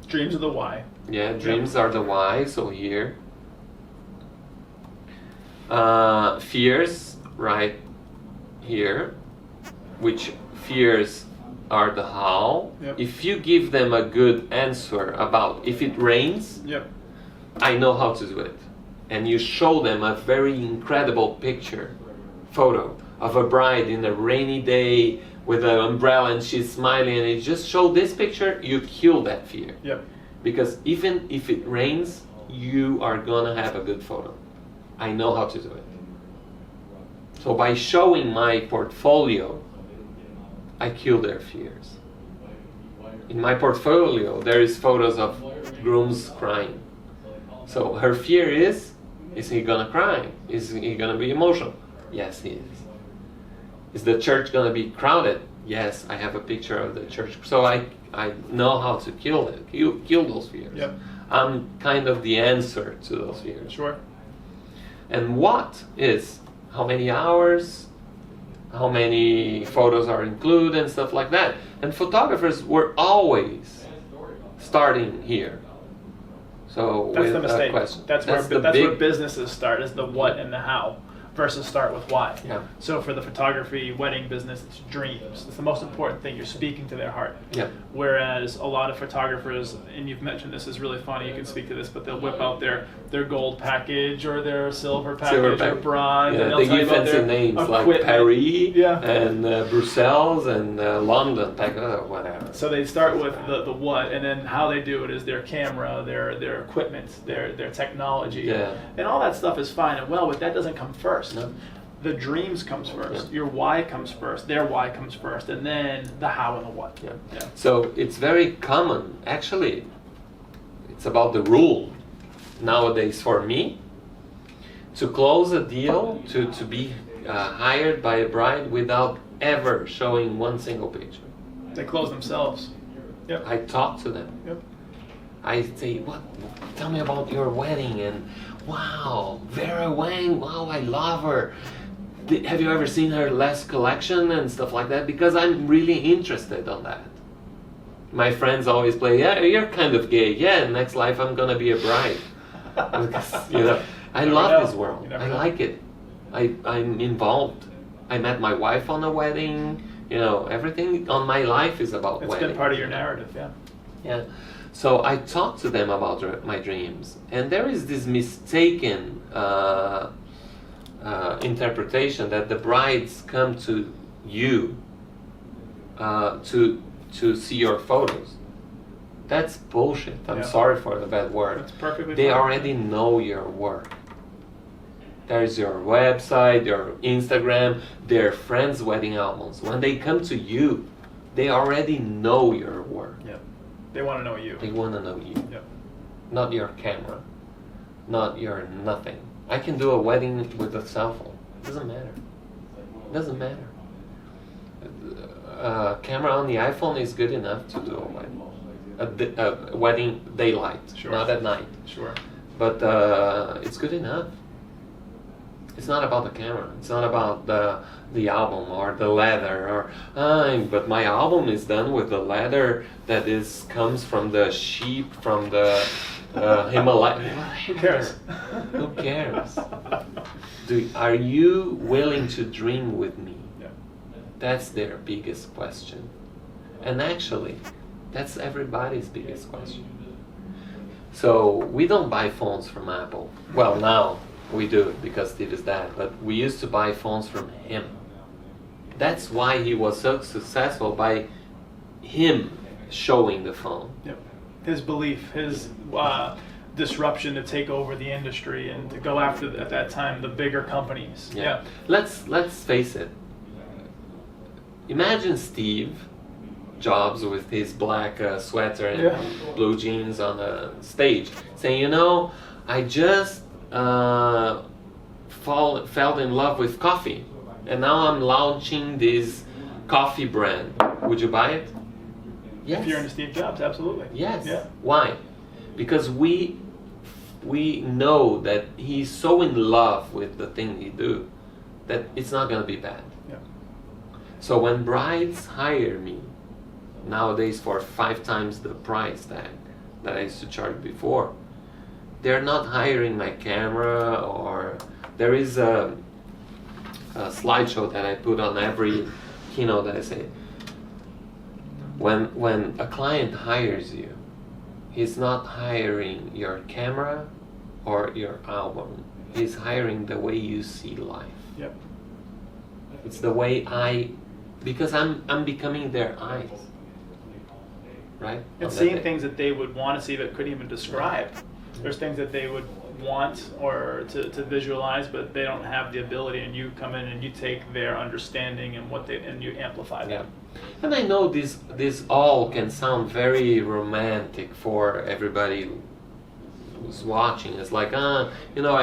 Dreams are the why. Yeah, dreams are the why, so here. Fears, right here, which fears are the how. Yep. If you give them a good answer about if it rains, Yep. I know how to do it. And you show them a very incredible photo of a bride in a rainy day with an umbrella and she's smiling, and you just show this picture, you kill that fear. Yep. Because even if it rains, you are gonna have a good photo. I know how to do it. So by showing my portfolio, I kill their fears. In my portfolio, there is photos of grooms crying. So her fear is he gonna cry? Is he gonna be emotional? Yes, he is. Is the church gonna be crowded? Yes, I have a picture of the church. So I know how to kill it, kill those fears. Yep. I'm kind of the answer to those fears. Sure. And what is how many hours, how many photos are included and stuff like that. And photographers were always starting here. So That's with the mistake. question. That's where businesses start, is the what and the how, versus start with why. Yeah. So for the photography wedding business, it's dreams. It's the most important thing. You're speaking to their heart. Yeah. Whereas a lot of photographers, and you've mentioned this, is really funny, you can speak to this, but they'll whip out their gold package or their silver package or bronze. Yeah, and they'll they tell you give about fancy their names like equipment. Paris Yeah. and Brussels and London, whatever. So they start with the what, and then how they do it is their camera, their equipment, their technology. Yeah. And all that stuff is fine and well, but that doesn't come first. No. the dreams comes first. Yeah. Your why comes first. Their why comes first, and then the how and the what. Yeah. Yeah. So it's very common. Actually, it's about the rule nowadays for me to close a deal, to be hired by a bride without ever showing one single picture. They close themselves. Yep. I talk to them. Yep. I say, "What? Tell me about your wedding." And wow, Vera Wang. Wow, I love her. Have you ever seen her last collection and stuff like that? Because I'm really interested on that. My friends always play, "Yeah, you're kind of gay. Yeah, next life I'm gonna be a bride." Because, I never love know. this world. You never I know. like it. I'm involved. I met my wife on a wedding. Everything on my life is about It's wedding. been part of your narrative, yeah. Yeah. So I talk to them about my dreams, and there is this mistaken interpretation that the brides come to you to see your photos. That's bullshit. I'm Yeah. sorry for the bad word. That's perfectly They fine. already know your work. There's your website, your Instagram, their friends' wedding albums. When they come to you, they already know your work. Yeah. They want to know you. They want to know you, Yep. not your camera, not your nothing. I can do a wedding with a cell phone. Doesn't matter. Doesn't matter. Camera on the iPhone is good enough to do a wedding. A wedding daylight, Sure. not at night. Sure. But it's good enough. It's not about the camera. It's not about the album or the leather but my album is done with the leather that comes from the sheep from the Himalaya. Who cares? Who cares? Are you willing to dream with me? Yeah. That's their biggest question. And actually, that's everybody's biggest question. So we don't buy phones from Apple. Well, now we do because Steve is dead, but we used to buy phones from him. That's why he was so successful, by him showing the phone. Yep. His belief, his disruption to take over the industry and to go after, at that time, the bigger companies. Yeah. Let's face it. Imagine Steve Jobs with his black sweater and blue jeans on the stage saying, I just fell in love with coffee, and now I'm launching this coffee brand. Would you buy it? Yes. If you're into Steve Jobs, absolutely. Yes. Yeah. Why? Because we know that he's so in love with the thing he do that it's not gonna be bad. Yeah. So when brides hire me nowadays for 5 times the price tag that I used to charge before, they're not hiring my camera, or there is a slideshow that I put on every keynote that I say. When a client hires you, he's not hiring your camera or your album. He's hiring the way you see life. Yep. It's the way because I'm becoming their eyes. Right? And seeing things that they would want to see but couldn't even describe. There's things that they would want or to visualize, but they don't have the ability, and you come in and you take their understanding and you amplify that. Yeah. And I know this all can sound very romantic for everybody who's watching. It's like, I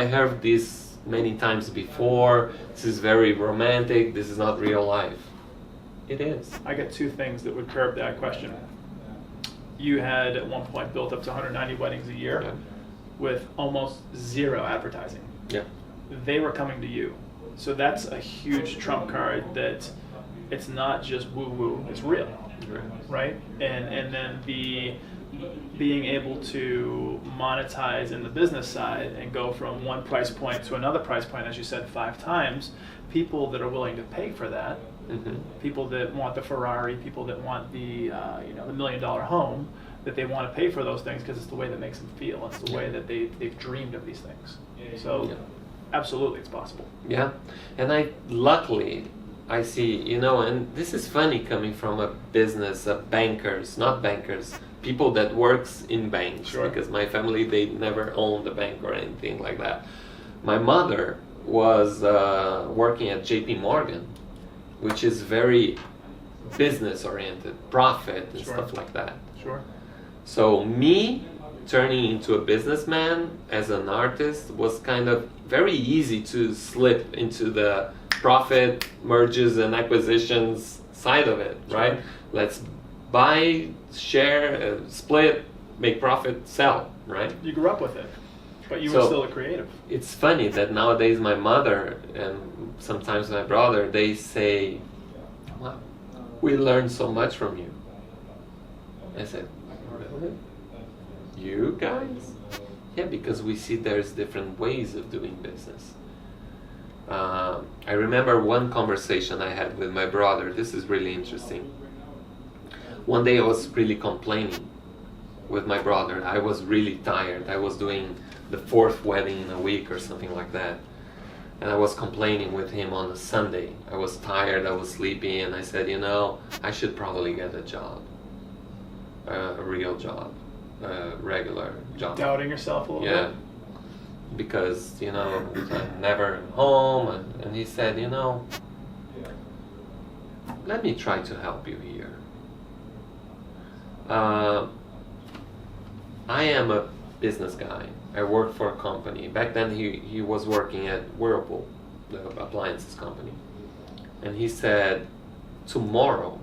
heard this many times before. This is very romantic. This is not real life. It is. I got 2 things that would curb that question. You had at one point built up to 190 weddings a year. Yeah. With almost 0 advertising. Yeah. They were coming to you. So that's a huge trump card, that it's not just woo-woo, it's real. Right? And then being able to monetize in the business side and go from one price point to another price point, as you said, 5 times, people that are willing to pay for that, people that want the Ferrari, people that want the $1 million home, that they want to pay for those things because it's the way that makes them feel. It's the way that they've dreamed of these things. So absolutely, it's possible. Yeah. And luckily I see, and this is funny coming from a business of bankers, not bankers, people that works in banks. Sure. Because my family, they never owned a bank or anything like that. My mother was working at JP Morgan, which is very business oriented, profit and Sure. stuff like that. Sure. So me turning into a businessman as an artist was kind of very easy to slip into the profit, mergers and acquisitions side of it, Sure. right? Let's buy, share, split, make profit, sell, right? You grew up with it, but you So- were still a creative. It's funny that nowadays my mother and sometimes my brother, they say, wow, we learned so much from you. I said, really? You guys? Yeah, because we see there's different ways of doing business. I remember one conversation I had with my brother. This is really interesting. One day I was really complaining with my brother. I was really tired. I was doing the 4th wedding in a week or something like that. And I was complaining with him on a Sunday. I was tired, I was sleepy, and I said, I should probably get a job. A real job. A regular job. Doubting yourself a little Yeah. bit. Because, I'm never home. And he said, let me try to help you here. I am a business guy. I work for a company. Back then he was working at Whirlpool, the appliances company. And he said, tomorrow,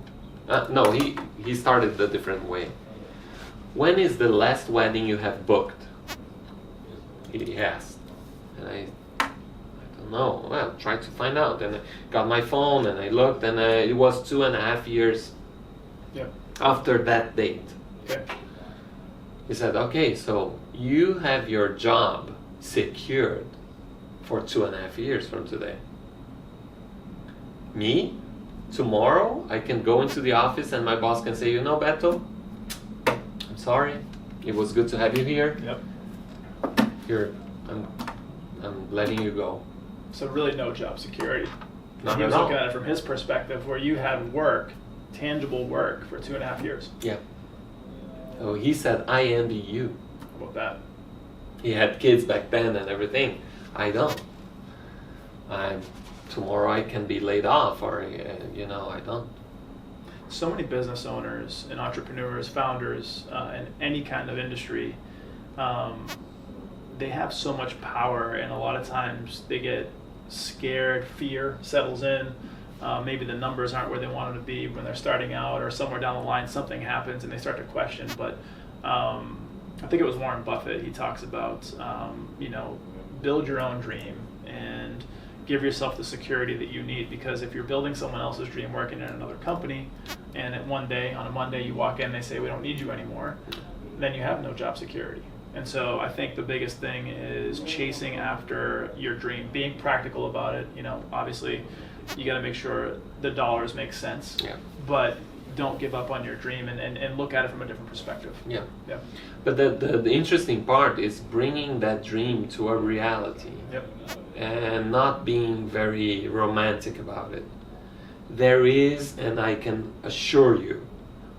no, he started a different way. When is the last wedding you have booked? He asked. And I don't know. Well, tried to find out. And I got my phone and I looked, and it was 2.5 years Yeah. after that date. Okay. He said, okay, so you have your job secured for 2.5 years from today. Me? Tomorrow I can go into the office and my boss can say, Beto, I'm sorry. It was good to have you here. Yep. I'm letting you go. So really no job security. Not He at was all. looking at it from his perspective, where you had work, tangible work, for 2.5 years. Yeah. So he said, I envy you. How about that? He had kids back then and everything. I don't. Tomorrow I can be laid off, or I don't. So many business owners and entrepreneurs, founders in any kind of industry, they have so much power, and a lot of times they get scared, fear settles in. Maybe the numbers aren't where they want them to be when they're starting out, or somewhere down the line something happens and they start to question. But I think it was Warren Buffett. He talks about, build your own dream and give yourself the security that you need, because if you're building someone else's dream working in another company, and at one day, on a Monday, you walk in and they say, we don't need you anymore, then you have no job security. And so I think the biggest thing is chasing after your dream, being practical about it. Obviously you got to make sure the dollars make sense, Yeah. but don't give up on your dream, and look at it from a different perspective. Yeah. Yeah. But the interesting part is bringing that dream to a reality. Yep. And not being very romantic about it. There is, and I can assure you,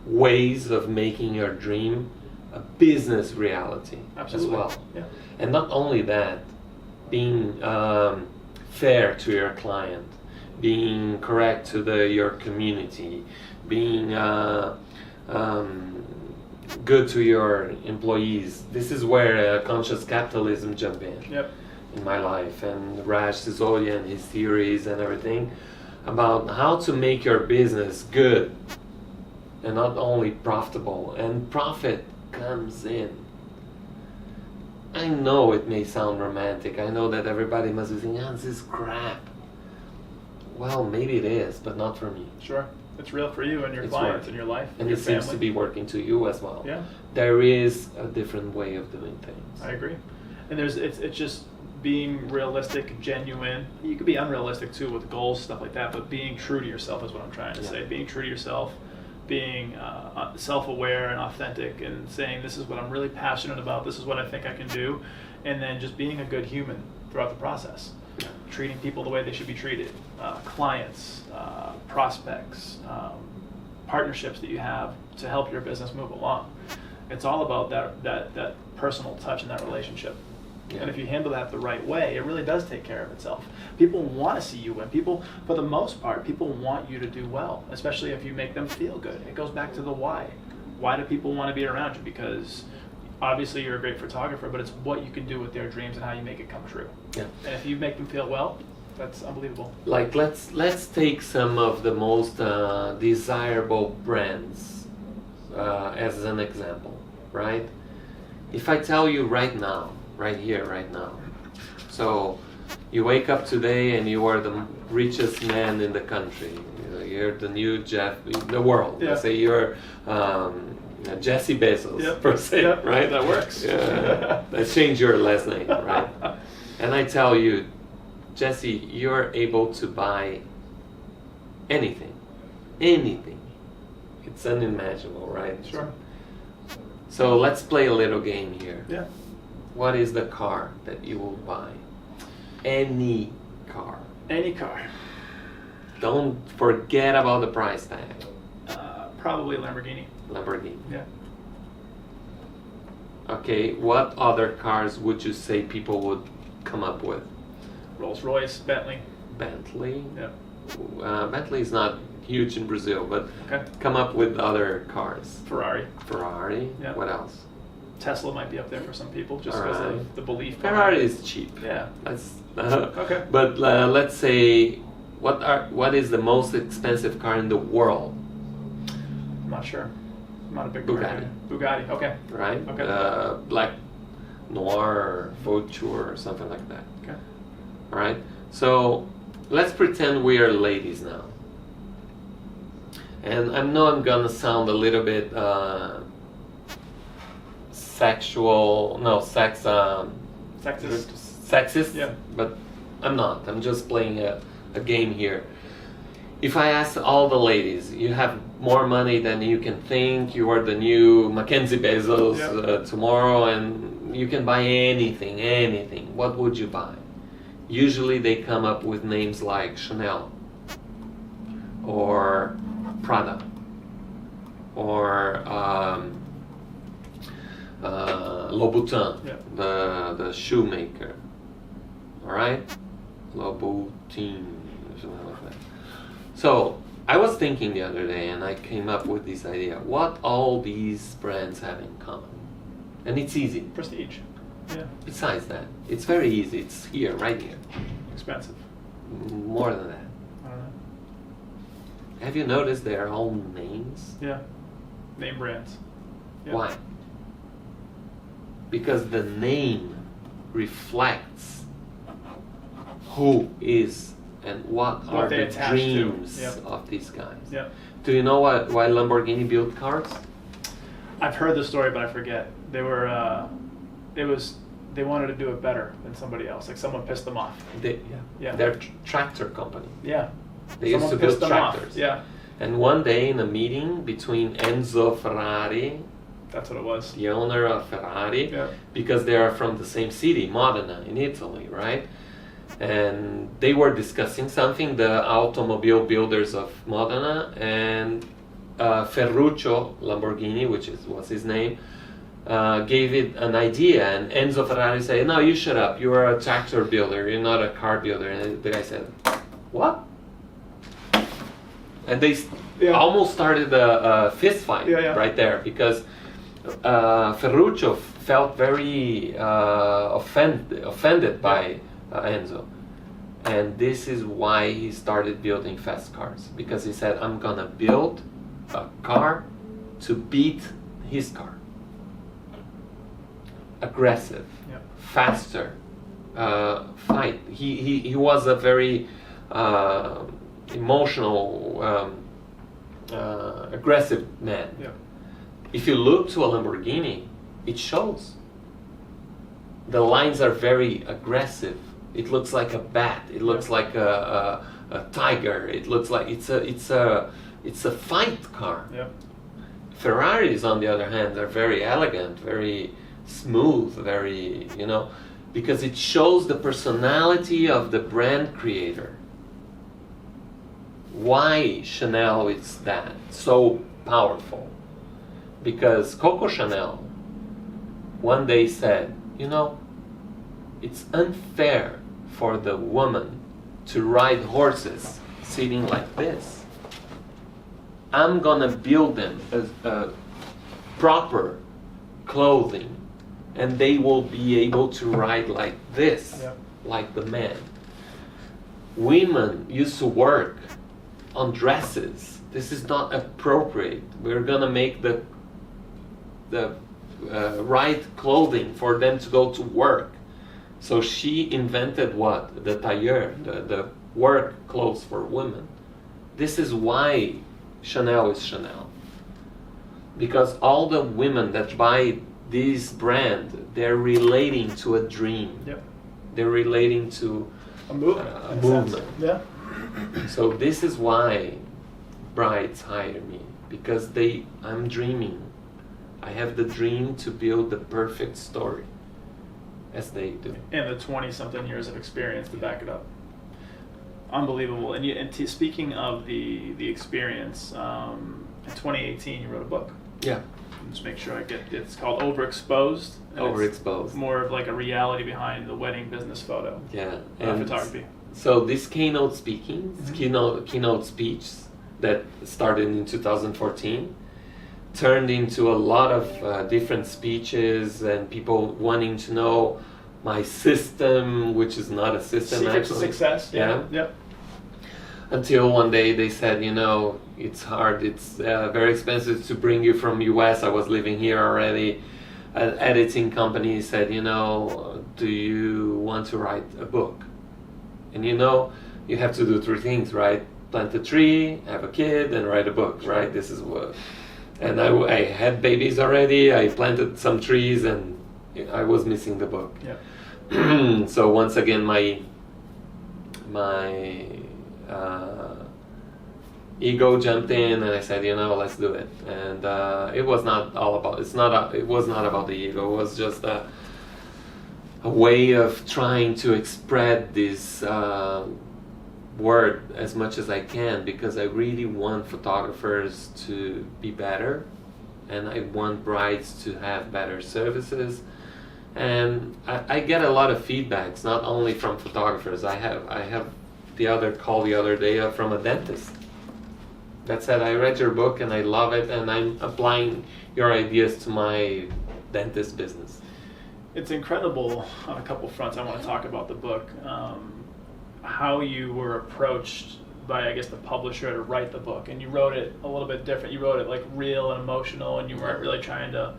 ways of making your dream a business reality Absolutely. as well. Yeah. And not only that, being fair to your client, being correct to your community, being good to your employees. This is where conscious capitalism jump in. Yep. In my life, and Raj Sisodia and his theories and everything about how to make your business good and not only profitable, and profit comes in. I know it may sound romantic. I know that everybody must be thinking, this is crap. Well, maybe it is, but not for me. Sure. It's real for you and your It's clients working. and your life And your it seems to family. be working to you as well. Yeah. There is a different way of doing things. I agree. And it's just being realistic, genuine. You could be unrealistic too with goals, stuff like that, but being true to yourself is what I'm trying to Yeah. say. Being true to yourself, being self-aware and authentic, and saying this is what I'm really passionate about, this is what I think I can do, and then just being a good human throughout the process. Treating people the way they should be treated, clients, prospects, partnerships that you have to help your business move along. It's all about that personal touch and that relationship. Yeah. And if you handle that the right way, it really does take care of itself. People want to see you win. People, for the most part, people want you to do well, especially if you make them feel good. It goes back to the why. Why do people want to be around you? Because obviously you're a great photographer, but it's what you can do with their dreams and how you make it come true. Yeah. And if you make them feel well, that's unbelievable. Like let's take some of the most desirable brands as an example, right? If I tell you right now, right here, right now, so you wake up today and you are the richest man in the country. You're the new Jeff, the world. Yeah. Let's say you're Jesse Bezos, Yep. per se, Yep. right? That works. Yeah. Let's change your last name, right? And I tell you, Jesse, you're able to buy anything. Anything. It's unimaginable, right? Sure. So let's play a little game here. Yeah. What is the car that you will buy? Any car. Any car. Don't forget about the price tag. Probably Lamborghini. Lamborghini. Yeah. Okay, what other cars would you say people would come up with? Rolls Royce, Bentley. Bentley? Yeah. Bentley is not huge in Brazil, but Okay. come up with other cars. Ferrari. Ferrari? Yeah. What else? Tesla might be up there for some people just because Alright. of the belief. Ferrari behind it. is cheap. Yeah. That's Okay. But let's say, what is the most expensive car in the world? I'm not sure. I'm not a big Bugatti. car. Bugatti. Okay. Right? Okay. Black Noir, Voiture, or something like that. Okay. All right. So let's pretend we are ladies now, and I know I'm gonna sound a little bit sexual. No, Sexist. sexist. Yeah. But I'm not. I'm just playing a game here. If I ask all the ladies, you have more money than you can think, you are the new Mackenzie Bezos Yeah. tomorrow, and you can buy anything, what would you buy? Usually they come up with names like Chanel, or Prada, or Louboutin, Yeah. the shoemaker. Alright? Louboutin, something like that. So, I was thinking the other day and I came up with this idea. What all these brands have in common? And it's easy. Prestige. Yeah. Besides that, it's very easy. It's here, right here. Expensive. More than that. I don't know. Have you noticed their own names? Yeah. Name brands. Yeah. Why? Because the name reflects who is and what are they the attach to. dreams Yep. of these guys. Yeah. Do you know why Lamborghini built cars? I've heard the story, but I forget. They were. They wanted to do it better than somebody else. Like someone pissed them off. They're a tractor company. Yeah. They Someone used to pissed build them off. tractors. Yeah. And one day in a meeting between Enzo Ferrari, That's what it was. the owner of Ferrari, Yeah. because they are from the same city, Modena, in Italy, right? And they were discussing something, the automobile builders of Modena, and Ferruccio Lamborghini, which was his name, gave it an idea, and Enzo Ferrari said, "No, you shut up. You are a tractor builder. You're not a car builder." And the guy said, "What?" And they almost started a fist fight right there, because Ferruccio felt very offended by Enzo. And this is why he started building fast cars, because he said, "I'm gonna build a car to beat his car. Aggressive, faster, fight." He was a very emotional, aggressive man. Yeah. If you look to a Lamborghini, it shows. The lines are very aggressive. It looks like a bat. It looks like a tiger. It looks like it's a fight car. Yeah. Ferraris, on the other hand, are very elegant, very smooth, very, because it shows the personality of the brand creator. Why Chanel is that so powerful? Because Coco Chanel one day said, it's unfair for the woman to ride horses sitting like this. I'm gonna build them a proper clothing, and they will be able to ride like this, like the man. Women used to work on dresses. This is not appropriate. We're gonna make the right clothing for them to go to work. So she invented what? The tailleur, the work clothes for women. This is why Chanel is Chanel. Because all the women that buy this brand, they're relating to a dream. Yep. They're relating to a movement. A movement. Yeah. So this is why brides hire me, because I'm dreaming. I have the dream to build the perfect story, as they do. And the 20-something years of experience to back it up. Unbelievable. And speaking of the experience, in 2018 you wrote a book. Yeah. Just make sure I get it's called Overexposed. Overexposed. It's more of like a reality behind the wedding business photo. Yeah. And photography. So this keynote speaking, keynote speech that started in 2014 turned into a lot of different speeches and people wanting to know my system, which is not a system. Secret to success. Yeah. Yep. Until one day they said, it's hard, it's very expensive to bring you from US. I was living here already. An editing company said, do you want to write a book? And you have to do three things, right? Plant a tree, have a kid, and write a book, right? This is what... And I had babies already, I planted some trees, and I was missing the book. Yeah. So once again, my ego jumped in, and I said, let's do it. And it was not all about. It was not about the ego. It was just a way of trying to express this word as much as I can, because I really want photographers to be better, and I want brides to have better services. And I get a lot of feedbacks, not only from photographers. I have the other day from a dentist that said, I read your book and I love it, and I'm applying your ideas to my dentist business. It's incredible on a couple fronts. I want to talk about the book. How you were approached by, I guess, the publisher to write the book, and you wrote it a little bit different. You wrote it like real and emotional, and you weren't really trying to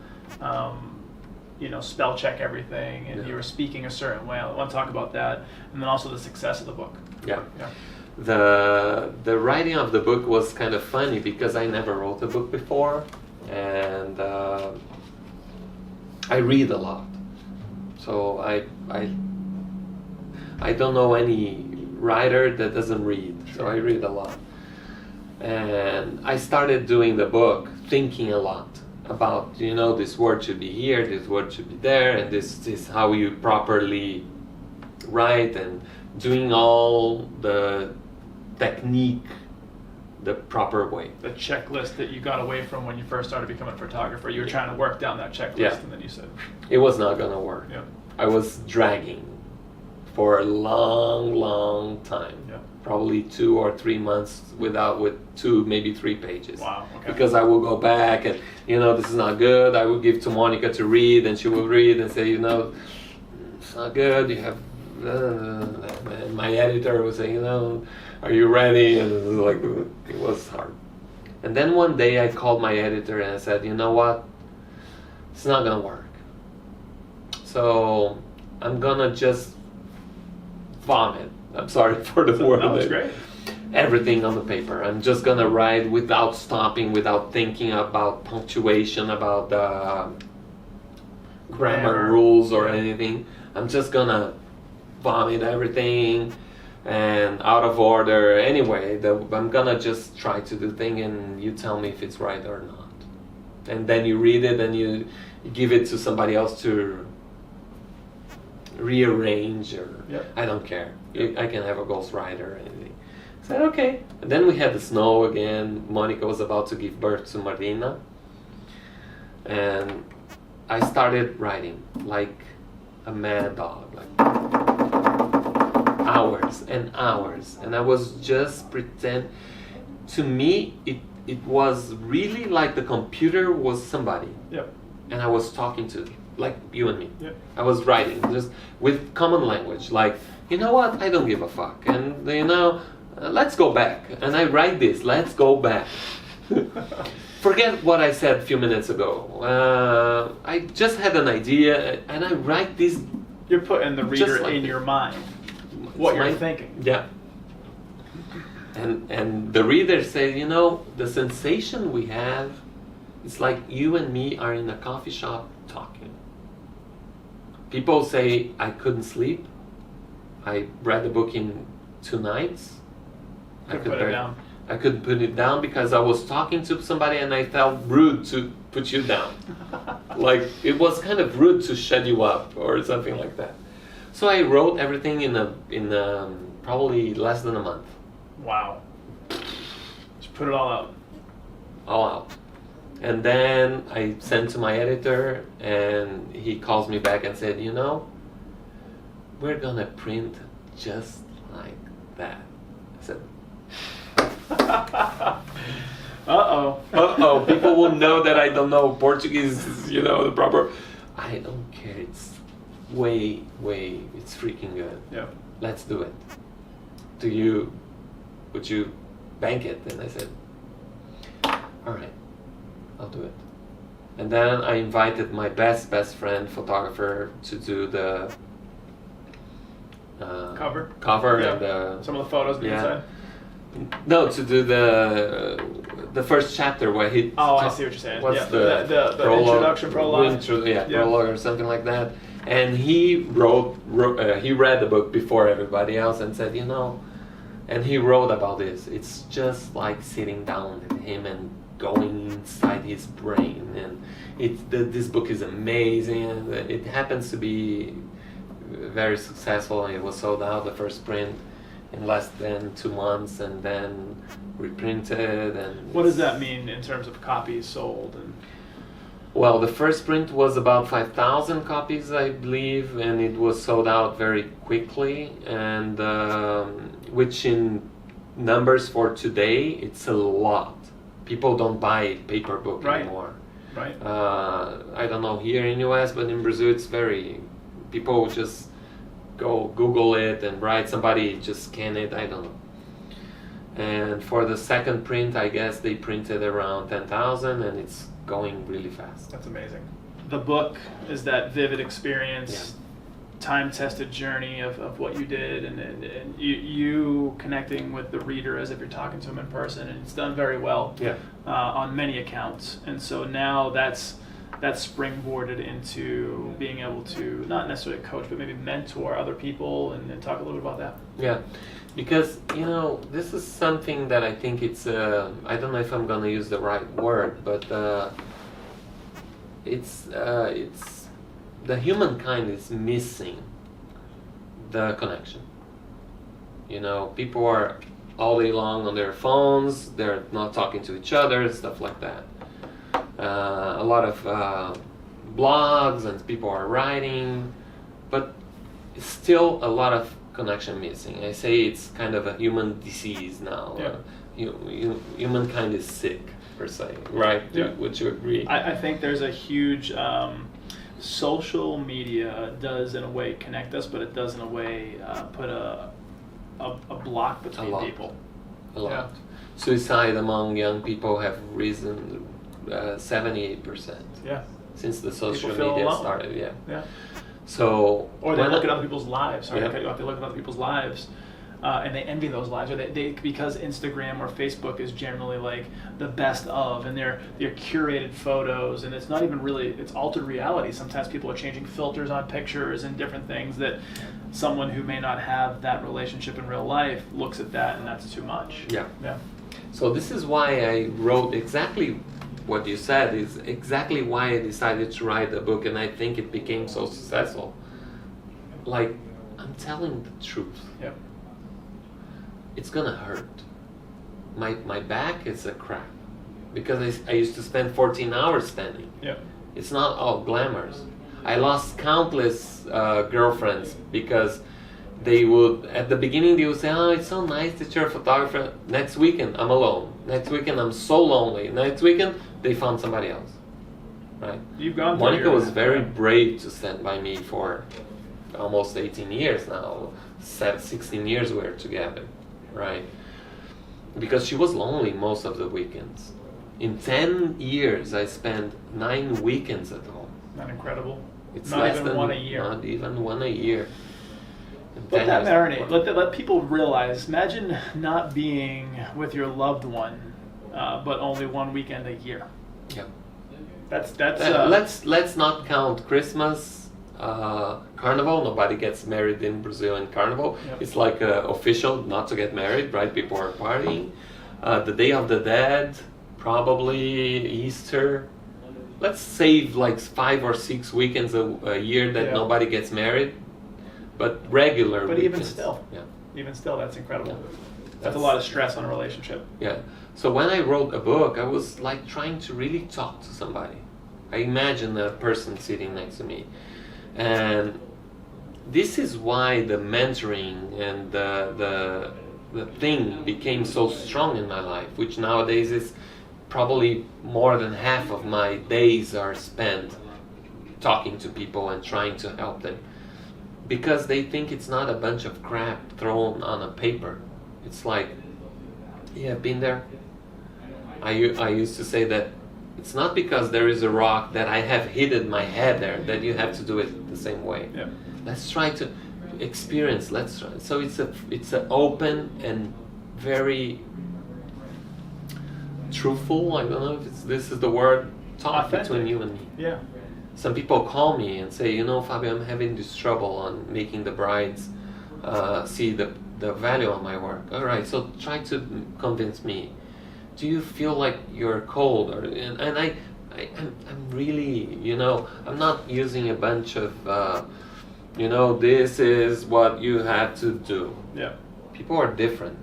spell check everything, and you were speaking a certain way. I want to talk about that, and then also the success of the book. Yeah. The writing of the book was kind of funny because I never wrote a book before, and I read a lot. So I don't know any writer that doesn't read. So I read a lot, and I started doing the book thinking a lot about, this word should be here, this word should be there, and this is how you properly write, and doing all the technique the proper way. The checklist that you got away from when you first started becoming a photographer, you were trying to work down that checklist, and then you said... It was not going to work. Yeah. I was dragging for a long, long time. Yeah. Probably 2 or 3 months with 2, maybe 3 pages. Wow, okay. Because I will go back and, this is not good. I will give to Monica to read, and she will read and say, it's not good. You have... and my editor would say, are you ready? And it was hard. And then one day I called my editor and I said, you know what? It's not going to work. So I'm going to just vomit. I'm sorry for the word. That was great. Everything on the paper. I'm just going to write without stopping, without thinking about punctuation, about grammar rules or anything. I'm just going to vomit everything and out of order. Anyway, I'm gonna just try to do thing, and you tell me if it's right or not. And then you read it and you give it to somebody else to rearrange, or I don't care. I can have a ghostwriter or anything. I said okay. And then we had the snow again. Monica was about to give birth to Marina, and I started writing like a mad dog, like hours and hours, and I was just pretend. To me, it was really like the computer was somebody, Yep. and I was talking to, like you and me. Yep. I was writing just with common language, like, you know what, I don't give a fuck, and let's go back, and I write this, let's go back. Forget what I said a few minutes ago. I just had an idea, and I write this. You're putting the reader like in your mind, what you're mind. thinking. Yeah. And the reader says, the sensation we have, it's like you and me are in a coffee shop talking. People say, I couldn't sleep. I read the book in 2 nights. Couldn't put it down. I couldn't put it down because I was talking to somebody and I felt rude to put you down. Like, it was kind of rude to shut you up or something like that. So I wrote everything in probably less than a month. Wow. Just put it all out. All out. And then I sent to my editor, and he calls me back and said, we're gonna print just like that. I said, Uh-oh. People will know that I don't know Portuguese, the proper. I don't care. It's way, it's freaking good. Yeah. Let's do it. Would you bank it? And I said, all right, I'll do it. And then I invited my best friend photographer to do the Cover yeah. And some of the photos on the inside. No, to do the first chapter where he. I see what you're saying. What's the introduction prologue. Prologue or something like that. And he he read the book before everybody else and said, and he wrote about this. It's just like sitting down with him and going inside his brain. And this book is amazing. And it happens to be very successful. And it was sold out, the first print, in less than 2 months, and then reprinted. And what does that mean in terms of copies sold? Well, the first print was about 5,000 copies, I believe, and it was sold out very quickly, and which in numbers for today, it's a lot. People don't buy paper book anymore. Right. I don't know here in US, but in Brazil it's people just go Google it and write, somebody just scan it, I don't know. And for the second print, I guess they printed around 10,000, and it's going really fast. That's amazing. The book is that vivid experience, time-tested journey of what you did, and you connecting with the reader as if you're talking to him in person, and it's done very well on many accounts. And so now that's springboarded into being able to not necessarily coach, but maybe mentor other people, and talk a little bit about that. Yeah, because this is something that I think it's I don't know if I'm gonna use the right word, but it's the humankind is missing the connection. People are all day long on their phones, they're not talking to each other, stuff like that. A lot of blogs and people are writing, but it's still a lot of connection missing. I say it's kind of a human disease now. Yeah. Humankind is sick, per se, right? Yeah. Would you agree? I think there's a huge social media does in a way connect us, but it does in a way put a block between people. A lot. Suicide among young people have risen 78%. Yeah. Since the social People feel media alone. started. Yeah. So or they look at other people's lives. Sorry to Yeah. cut you off. They look at other people's lives, and they envy those lives, or they because Instagram or Facebook is generally like the best of, and they're curated photos, and it's not even really, it's altered reality. Sometimes people are changing filters on pictures and different things that someone who may not have that relationship in real life looks at that, and that's too much. Yeah. Yeah. So this is why I wrote exactly what you said, is exactly why I decided to write the book, and I think it became so successful. Like, I'm telling the truth. Yeah. It's gonna hurt. My back is a crap because I used to spend 14 hours standing. Yeah. It's not all glamorous. I lost countless girlfriends because they would, at the beginning, they would say, "Oh, it's so nice that you're a photographer." Next weekend, I'm alone. Next weekend, I'm so lonely. Next weekend, they found somebody else. Right? You've gone. Monica was very brave to stand by me for almost 18 years now. 16 years we were together, right? Because she was lonely most of the weekends. In 10 years, I spent 9 weekends at home. Not incredible. It's not less even than one a year. Not even one a year. Let that marinate. Let people realize. Imagine not being with your loved one, but only one weekend a year. Yeah. That's. Let's not count Christmas, Carnival. Nobody gets married in Brazil in Carnival. Yep. It's like official not to get married, right? People are partying. The Day of the Dead, probably Easter. Let's save like 5 or 6 weekends a year that nobody gets married, but regular. But weekends. Even still, that's incredible. Yeah. That's a lot of stress on a relationship. Yeah. So when I wrote a book, I was like trying to really talk to somebody. I imagined a person sitting next to me, and this is why the mentoring and the thing became so strong in my life, which nowadays is probably more than half of my days are spent talking to people and trying to help them, because they think it's not a bunch of crap thrown on a paper. It's like, yeah, I've been there. I used to say that it's not because there is a rock that I have hidden my head there that you have to do it the same way. Yeah. Let's try to experience. Let's try. So it's an open and very truthful. I don't know if this is the word. Talk Authentic. between you and me. Yeah. Some people call me and say, Fabio, I'm having this trouble on making the brides see the value of my work. All right, so try to convince me. Do you feel like you're cold? And I'm really, I'm not using a bunch of, this is what you have to do. Yeah. People are different.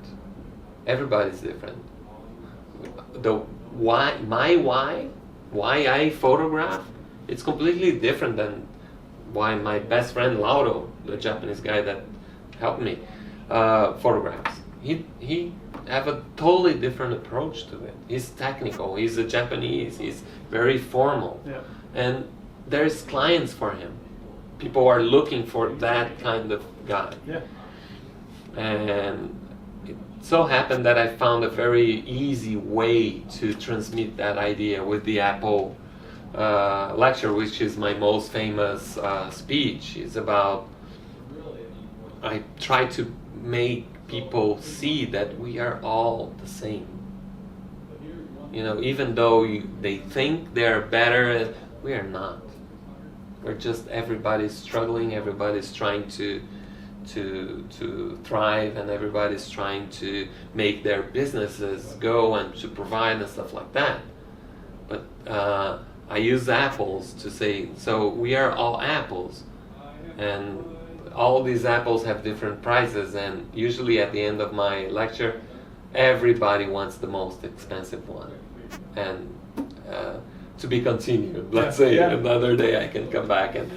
Everybody's different. Why I photograph, it's completely different than why my best friend Lauro, the Japanese guy that helped me, photographs. He have a totally different approach to it. He's technical. He's a Japanese. He's very formal. Yeah. And there's clients for him. People are looking for that kind of guy. Yeah. And it so happened that I found a very easy way to transmit that idea with the Apple lecture, which is my most famous speech. It's about, I try to make people see that we are all the same. Even though they think they're better, we are not. We're just, everybody's struggling, everybody's trying to thrive, and everybody's trying to make their businesses go and to provide and stuff like that. But I use apples to say, so we are all apples, and all these apples have different prices, and usually at the end of my lecture, everybody wants the most expensive one. And to be continued. Let's say another day I can come back, and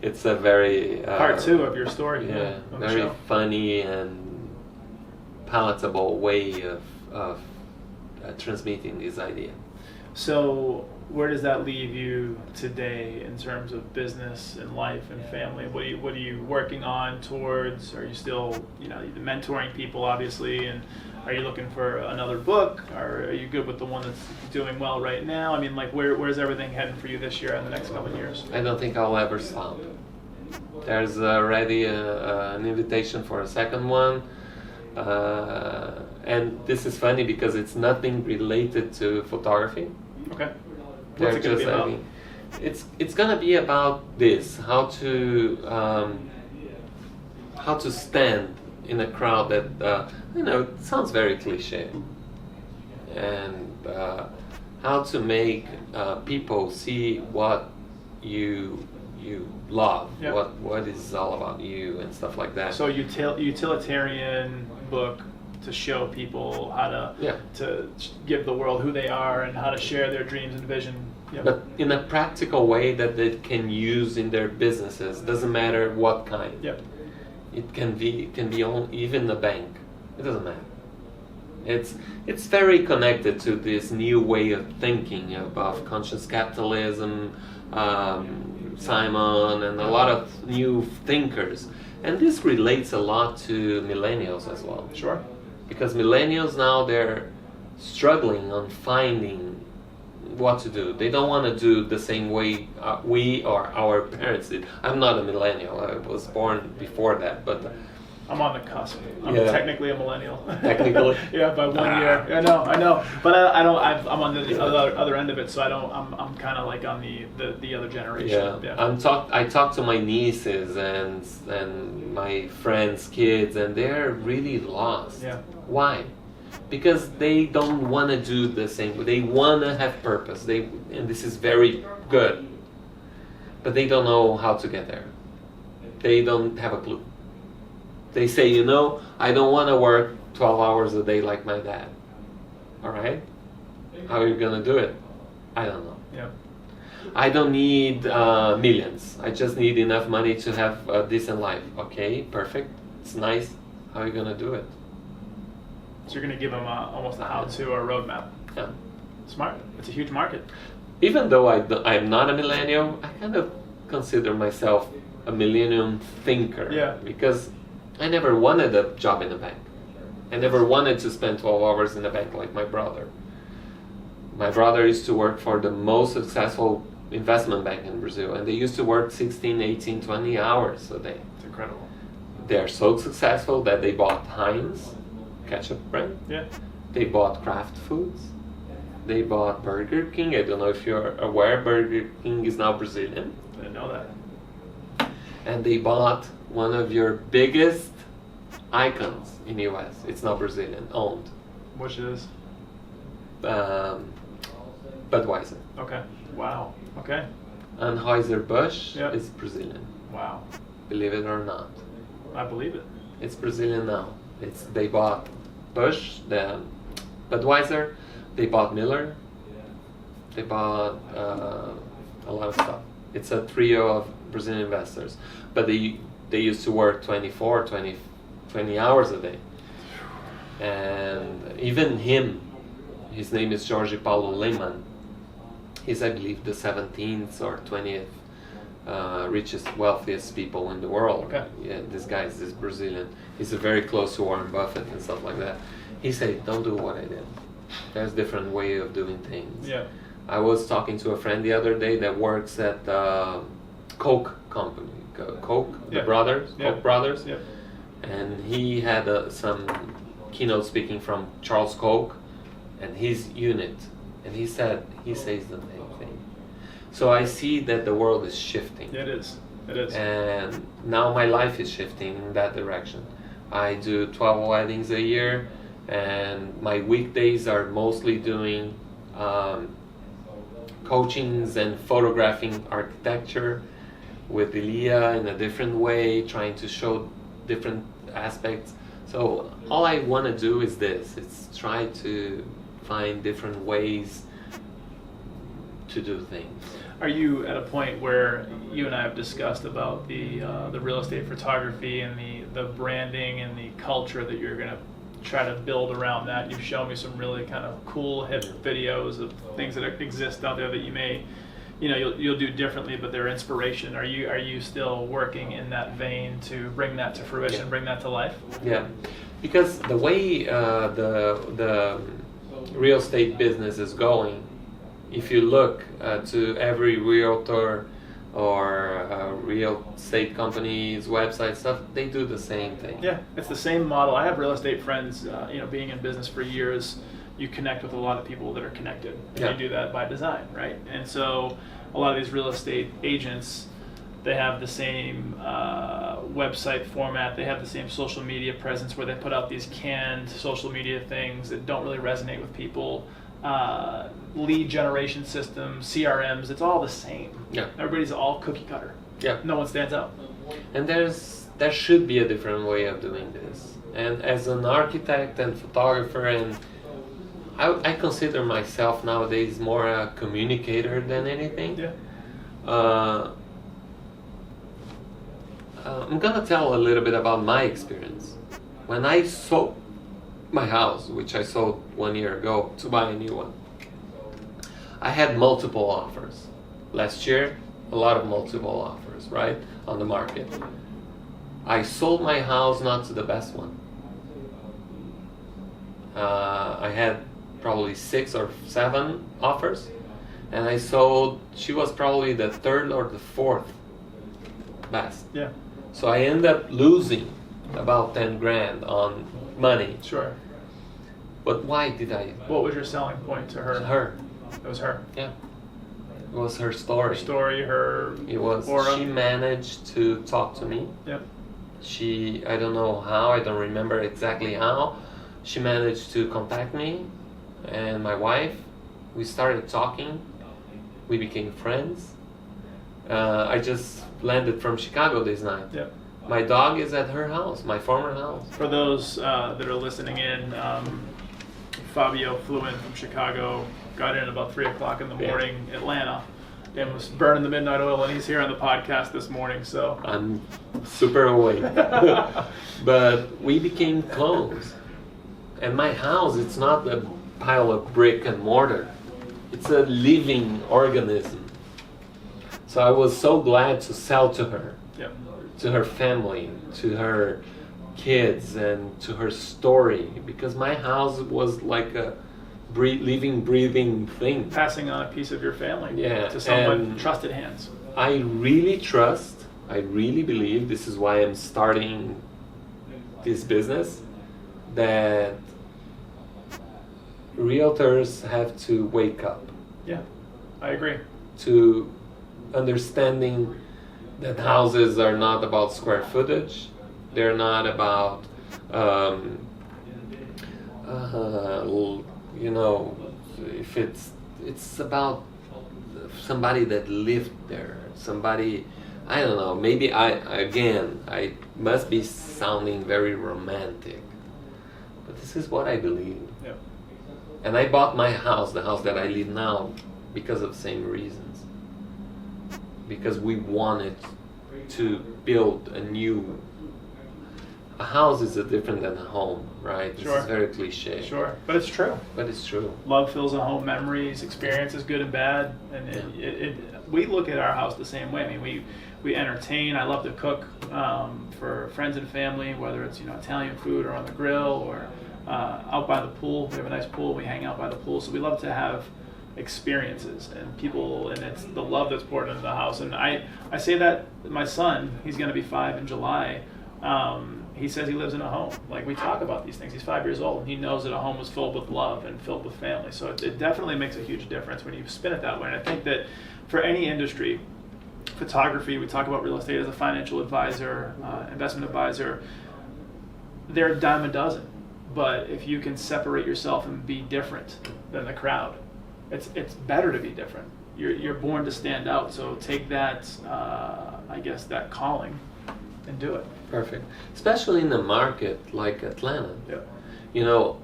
it's a very part 2 of your story. Yeah, very funny and palatable way of transmitting this idea. So where does that leave you today in terms of business and life and family? What are you working on towards? Are you still, mentoring people, obviously, and are you looking for another book? Or are you good with the one that's doing well right now? I mean, like, where's everything heading for you this year and the next couple of years? I don't think I'll ever stop. There's already an invitation for a second one. And this is funny because it's nothing related to photography. Okay. What's it going to be about? It's going to be about this: how to stand in a crowd that it sounds very cliche, and how to make people see what you love, what is all about you and stuff like that. So utilitarian book to show people how to give the world who they are and how to share their dreams and vision Yep. but in a practical way that they can use in their businesses. Doesn't matter what kind. Yep. It can be on even a bank. It doesn't matter. It's very connected to this new way of thinking about conscious capitalism, Simon, and a lot of new thinkers. And this relates a lot to millennials as well. Sure. Because millennials now, they're struggling on finding what to do. They don't want to do the same way we or our parents did. I'm not a millennial. I was born before that, but I'm on the cusp. I'm Yeah. technically a millennial. Technically? Yeah, by 1 year. I know. But I don't. I'm on the other end of it, so I don't. I'm kind of like on the other generation. Yeah. I talk to my nieces and my friends' kids, and they're really lost. Yeah. Why? Because they don't want to do the same. They want to have purpose. And this is very good, but they don't know how to get there. They don't have a clue. They say, I don't want to work 12 hours a day like my dad. All right? How are you going to do it? I don't know. Yeah. I don't need millions. I just need enough money to have a decent life. Okay, perfect. It's nice. How are you going to do it? So you're going to give them almost a how-to or a roadmap. Yeah. Smart. It's a huge market. Even though I'm not a millennial, I kind of consider myself a millennium thinker. Yeah. Because I never wanted a job in a bank. I never wanted to spend 12 hours in a bank like my brother. My brother used to work for the most successful investment bank in Brazil, and they used to work 16, 18, 20 hours a day. It's incredible. They're so successful that they bought Heinz ketchup brand. Yeah. They bought Kraft Foods. They bought Burger King. I don't know if you're aware, Burger King is now Brazilian. I didn't know that. And they bought one of your biggest icons in the US. It's not Brazilian, owned. Which is? Budweiser. Okay. Wow. Okay. Anheuser-Busch Yep. is Brazilian. Wow. Believe it or not. I believe it. It's Brazilian now. They bought Busch, the Budweiser. They bought Miller. They bought a lot of stuff. It's a trio of Brazilian investors, but they used to work 24, 20 hours a day. And even his name is Jorge Paulo Lemann. He's, I believe, the 17th or 20th richest, wealthiest people in the world. Okay. Yeah, this guy is Brazilian. He's very close to Warren Buffett and stuff like that. He said, "Don't do what I did. There's different way of doing things." Yeah. I was talking to a friend the other day that works at Coke company, Coke, Yeah. the brothers, Yeah. Koch brothers, Yeah. and he had some keynote speaking from Charles Koch and his unit, and he says the same thing. So I see that the world is shifting. It is. It is. And now my life is shifting in that direction. I do 12 weddings a year, and my weekdays are mostly doing coachings and photographing architecture with Elia in a different way, trying to show different aspects. So all I want to do is this. It's try to find different ways to do things. Are you at a point where you and I have discussed about the real estate photography and the branding and the culture that you're going to try to build around that? You've shown me some really kind of cool hip videos of things that exist out there that you may, you'll do differently, but they're inspiration. Are you still working in that vein to bring that to fruition, Yeah. bring that to life? Yeah, because the way the real estate business is going, if you look to every realtor or real estate company's website stuff, they do the same thing. Yeah, it's the same model. I have real estate friends, being in business for years, you connect with a lot of people that are connected. And Yeah. you do that by design, right? And so a lot of these real estate agents, they have the same website format, they have the same social media presence where they put out these canned social media things that don't really resonate with people. Lead generation systems, CRMs, it's all the same. Yeah. Everybody's all cookie cutter. Yeah. No one stands out. And there should be a different way of doing this. And as an architect and photographer and I consider myself nowadays more a communicator than anything. Yeah. I'm gonna tell a little bit about my experience. When I sold my house, which I sold 1 year ago to buy a new one, I had multiple offers. Last year, a lot of multiple offers, right, on the market. I sold my house not to the best one. I had probably 6 or 7 offers, and I sold, she was probably the 3rd or the 4th best. Yeah. So I ended up losing about 10 grand on money. Sure. But why did I? What was your selling point to her? Her. It was her. Yeah. It was her story. Her story, her It was. aura. She managed to talk to me. Yep. I don't know how, I don't remember exactly how. She managed to contact me and my wife. We started talking. We became friends. I just landed from Chicago this night. Yep. My dog is at her house, my former house. For those that are listening in, Fabio flew in from Chicago, got in at about 3 o'clock in the morning, Atlanta, and was burning the midnight oil, and he's here on the podcast this morning, so. I'm super awake. But we became close. And my house, it's not a pile of brick and mortar. It's a living organism. So I was so glad to sell to her, Yep. to her family, to her kids, and to her story, because my house was like a living, breathing thing. Passing on a piece of your family Yeah, to someone in and trusted hands. I really trust, I really believe, this is why I'm starting this business, that realtors have to wake up Yeah, I agree. to understanding that houses are not about square footage, they're not about you know, if it's about somebody that lived there, somebody, I don't know, maybe I must be sounding very romantic, but this is what I believe. Yep. And I bought my house, the house that I live now, because of the same reasons. Because we wanted to build a house is different than a home, right? Sure. This is very cliche. Sure, but it's true. But it's true. Love fills a home, memories, experiences, good and bad, and we look at our house the same way. I mean, we entertain. I love to cook for friends and family, whether it's Italian food or on the grill or out by the pool. We have a nice pool. We hang out by the pool, so we love to have experiences and people, and it's the love that's poured into the house. And I say that my son, he's going to be 5 in July. He says he lives in a home. Like, we talk about these things. He's 5 years old, and he knows that a home is filled with love and filled with family. So it definitely makes a huge difference when you spin it that way. And I think that for any industry, photography, we talk about real estate as a financial advisor, investment advisor, they're a dime a dozen. But if you can separate yourself and be different than the crowd, it's better to be different. You're born to stand out. So take that, I guess, that calling and do it. Perfect. Especially in a market like Atlanta. Yeah. You know,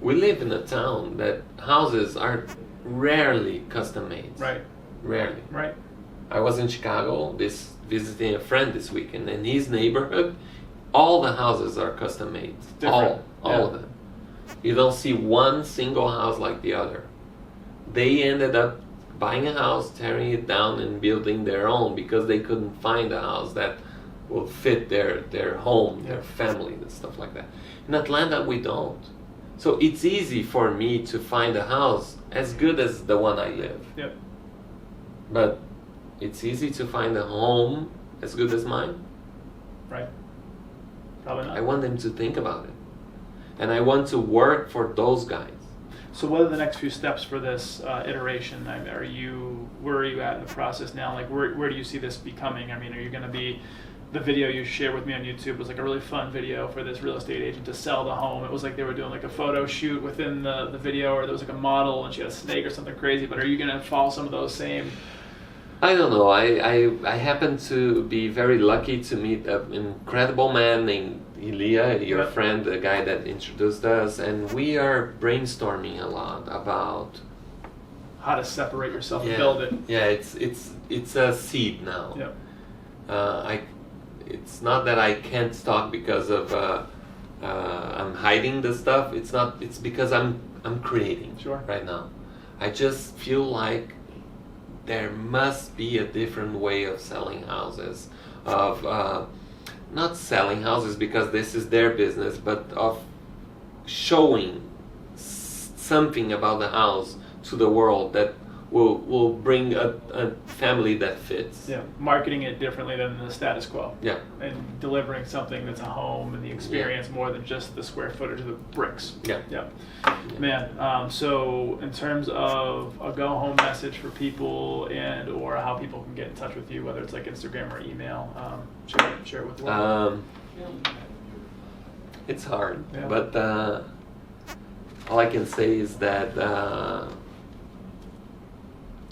we live in a town that houses are rarely custom made. Right. Rarely. Right. I was in Chicago visiting a friend this weekend, and in his neighborhood, all the houses are custom made. Different. All of them. You don't see one single house like the other. They ended up buying a house, tearing it down, and building their own because they couldn't find a house that will fit their home, their family, and stuff like that. In Atlanta, we don't. So it's easy for me to find a house as good as the one I live. Yep. But it's easy to find a home as good as mine. Right. Probably not. I want them to think about it. And I want to work for those guys. So what are the next few steps for this iteration? Where are you at in the process now? Like, where do you see this becoming? I mean, are you going to be, the video you shared with me on YouTube was like a really fun video for this real estate agent to sell the home. It was like they were doing like a photo shoot within the video, or there was like a model and she had a snake or something crazy. But are you going to follow some of those same I don't know. I happen to be very lucky to meet an incredible man named Ilya, your Yep. friend, the guy that introduced us, and we are brainstorming a lot about How to separate yourself and build it. Yeah, it's a seed now. Yep. It's not that I can't talk because of I'm hiding the stuff. It's not. It's because I'm creating Sure. right now. I just feel like there must be a different way of selling houses, of not selling houses because this is their business, but of showing something about the house to the world that will bring a family that fits. Yeah, marketing it differently than the status quo. Yeah. And delivering something that's a home and the experience more than just the square footage of the bricks. Yeah. Yeah. Man, so in terms of a go home message for people and or how people can get in touch with you, whether it's like Instagram or email, share it with the world. It's hard, Yeah. but all I can say is that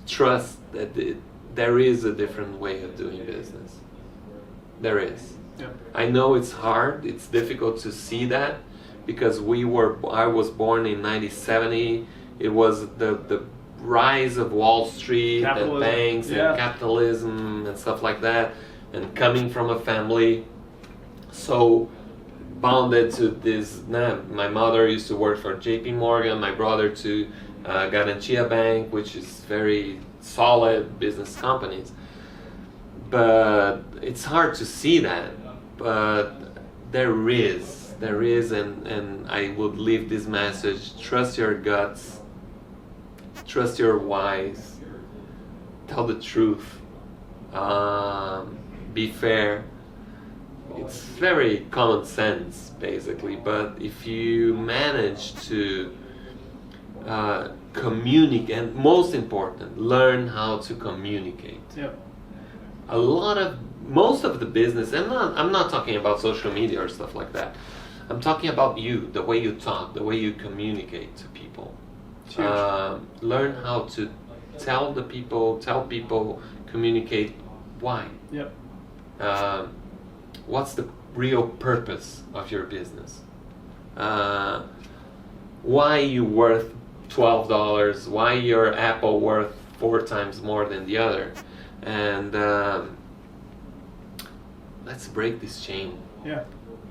trust that there is a different way of doing business. There is. Yeah. I know it's hard. It's difficult to see that because I was born in 1970. It was the rise of Wall Street and Capitalism. banks Yeah. and capitalism and stuff like that. And coming from a family so bounded to this. My mother used to work for J.P. Morgan. My brother to Garantia Bank, which is very solid business companies. But it's hard to see that. But there is, and I would leave this message: trust your guts, trust your whys, tell the truth, be fair. It's very common sense, basically, but if you manage to communicate, and most important, learn how to communicate. Yep. Most of the business, and I'm not talking about social media or stuff like that. I'm talking about you, the way you talk, the way you communicate to people. Learn how to tell people, communicate why. Yep. What's the real purpose of your business? Why you worth $12? Why your Apple worth 4 times more than the other? And let's break this chain. Yeah.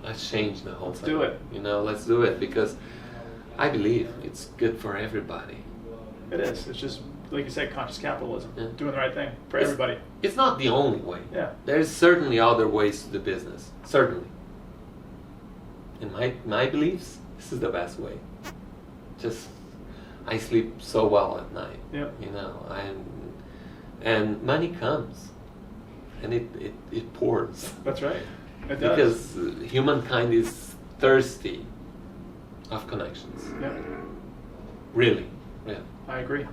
Let's change the whole Let's thing. do it. Let's do it because I believe it's good for everybody. It is. It's just, like you said, conscious capitalism. Yeah. Doing the right thing for It's- everybody. It's not the only way. Yeah. There's certainly other ways to do business. Certainly. In my beliefs, this is the best way. Just, I sleep so well at night. Yep. And money comes, and it pours. That's right. It does. Because humankind is thirsty of connections. Yep. Really. I agree.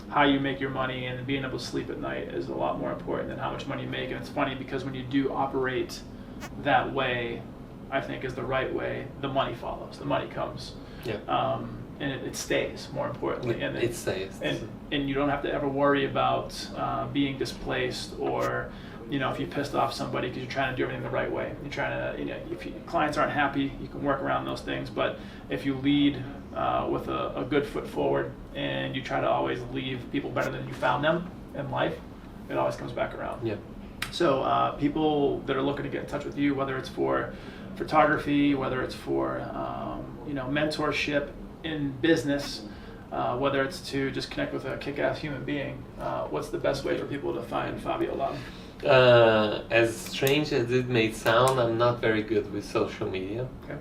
How you make your money and being able to sleep at night is a lot more important than how much money you make. And it's funny because when you do operate that way, I think is the right way, the money follows. The money comes. Yeah. And it stays, more importantly. And It stays. And you don't have to ever worry about being displaced or, if you pissed off somebody because you're trying to do everything the right way. You're trying to, if clients aren't happy, you can work around those things. But if you lead with a good foot forward and you try to always leave people better than you found them in life, it always comes back around. Yeah. So people that are looking to get in touch with you, whether it's for photography, whether it's for mentorship in business, whether it's to just connect with a kick-ass human being, what's the best way for people to find Fabio Laub? As strange as it may sound, I'm not very good with social media. Okay.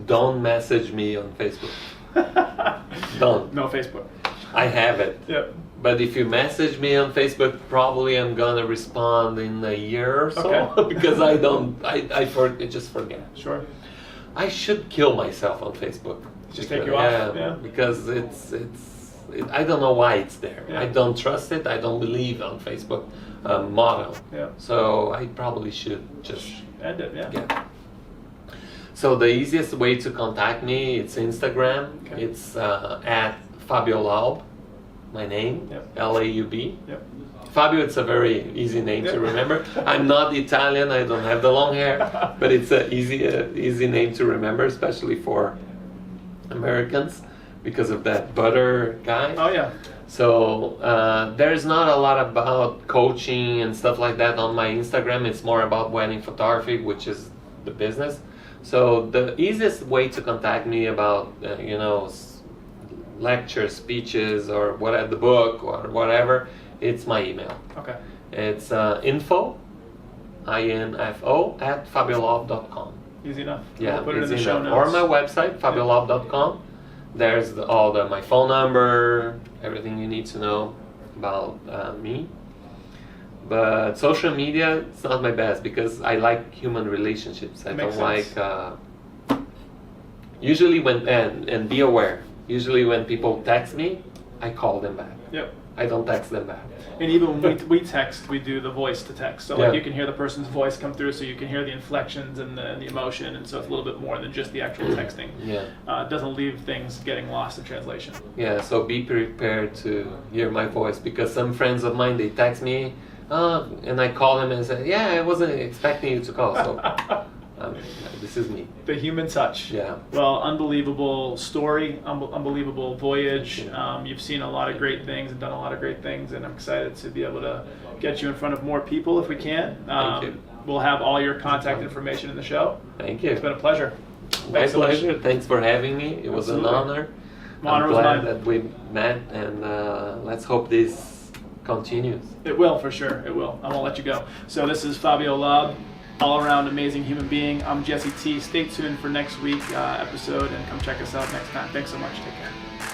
Don't message me on Facebook. Don't. No Facebook. I have it. Yep. But if you message me on Facebook, probably I'm gonna respond in a year or so. Okay. Because I just forget. Sure. I should kill myself on Facebook. Just take you off. Yeah. Because I don't know why it's there. Yeah. I don't trust it. I don't believe on Facebook model. Yeah. So I probably should just End it. Yeah. yeah. So the easiest way to contact me, it's Instagram. Okay. It's at Fabio Laub, my name, Yep. Laub. Yep. Fabio, it's a very easy name to remember. I'm not Italian, I don't have the long hair, but it's an easy name to remember, especially for Americans, because of that butter guy. Oh yeah. So there's not a lot about coaching and stuff like that on my Instagram. It's more about wedding photography, which is the business. So the easiest way to contact me about lectures, speeches, or the book or whatever, it's my email. Okay. It's info at fabiolaub.com. Easy enough. Yeah, We'll put it in the easy show enough. notes. Or my website, fabiolaub.com. There's my phone number, everything you need to know about me. But social media, it's not my best because I like human relationships. I Makes don't sense. like. Usually and be aware. Usually when people text me, I call them back. Yep. I don't text them back. And even when we text, we do the voice to text. So like Yeah. you can hear the person's voice come through, so you can hear the inflections and the emotion, and so it's a little bit more than just the actual texting. Yeah. It doesn't leave things getting lost in translation. Yeah, so be prepared to hear my voice because some friends of mine, they text me and I call them and say, yeah, I wasn't expecting you to call. So this is me. The human touch. Yeah. Well, unbelievable story, unbelievable voyage. Yeah. You've seen a lot of great things and done a lot of great things, and I'm excited to be able to get you in front of more people if we can. Thank you. We'll have all your contact information in the show. Thank you. It's been a pleasure. My Thanks so much. pleasure. Thanks for having me. It was Absolutely. an honor. Honor I'm was glad mine. that we met, and let's hope this continues. It will, for sure. It will. I won't let you go. So this is Fabio Laub, all-around amazing human being. I'm Jesse T. Stay tuned for next week's episode, and come check us out next time. Thanks so much. Take care.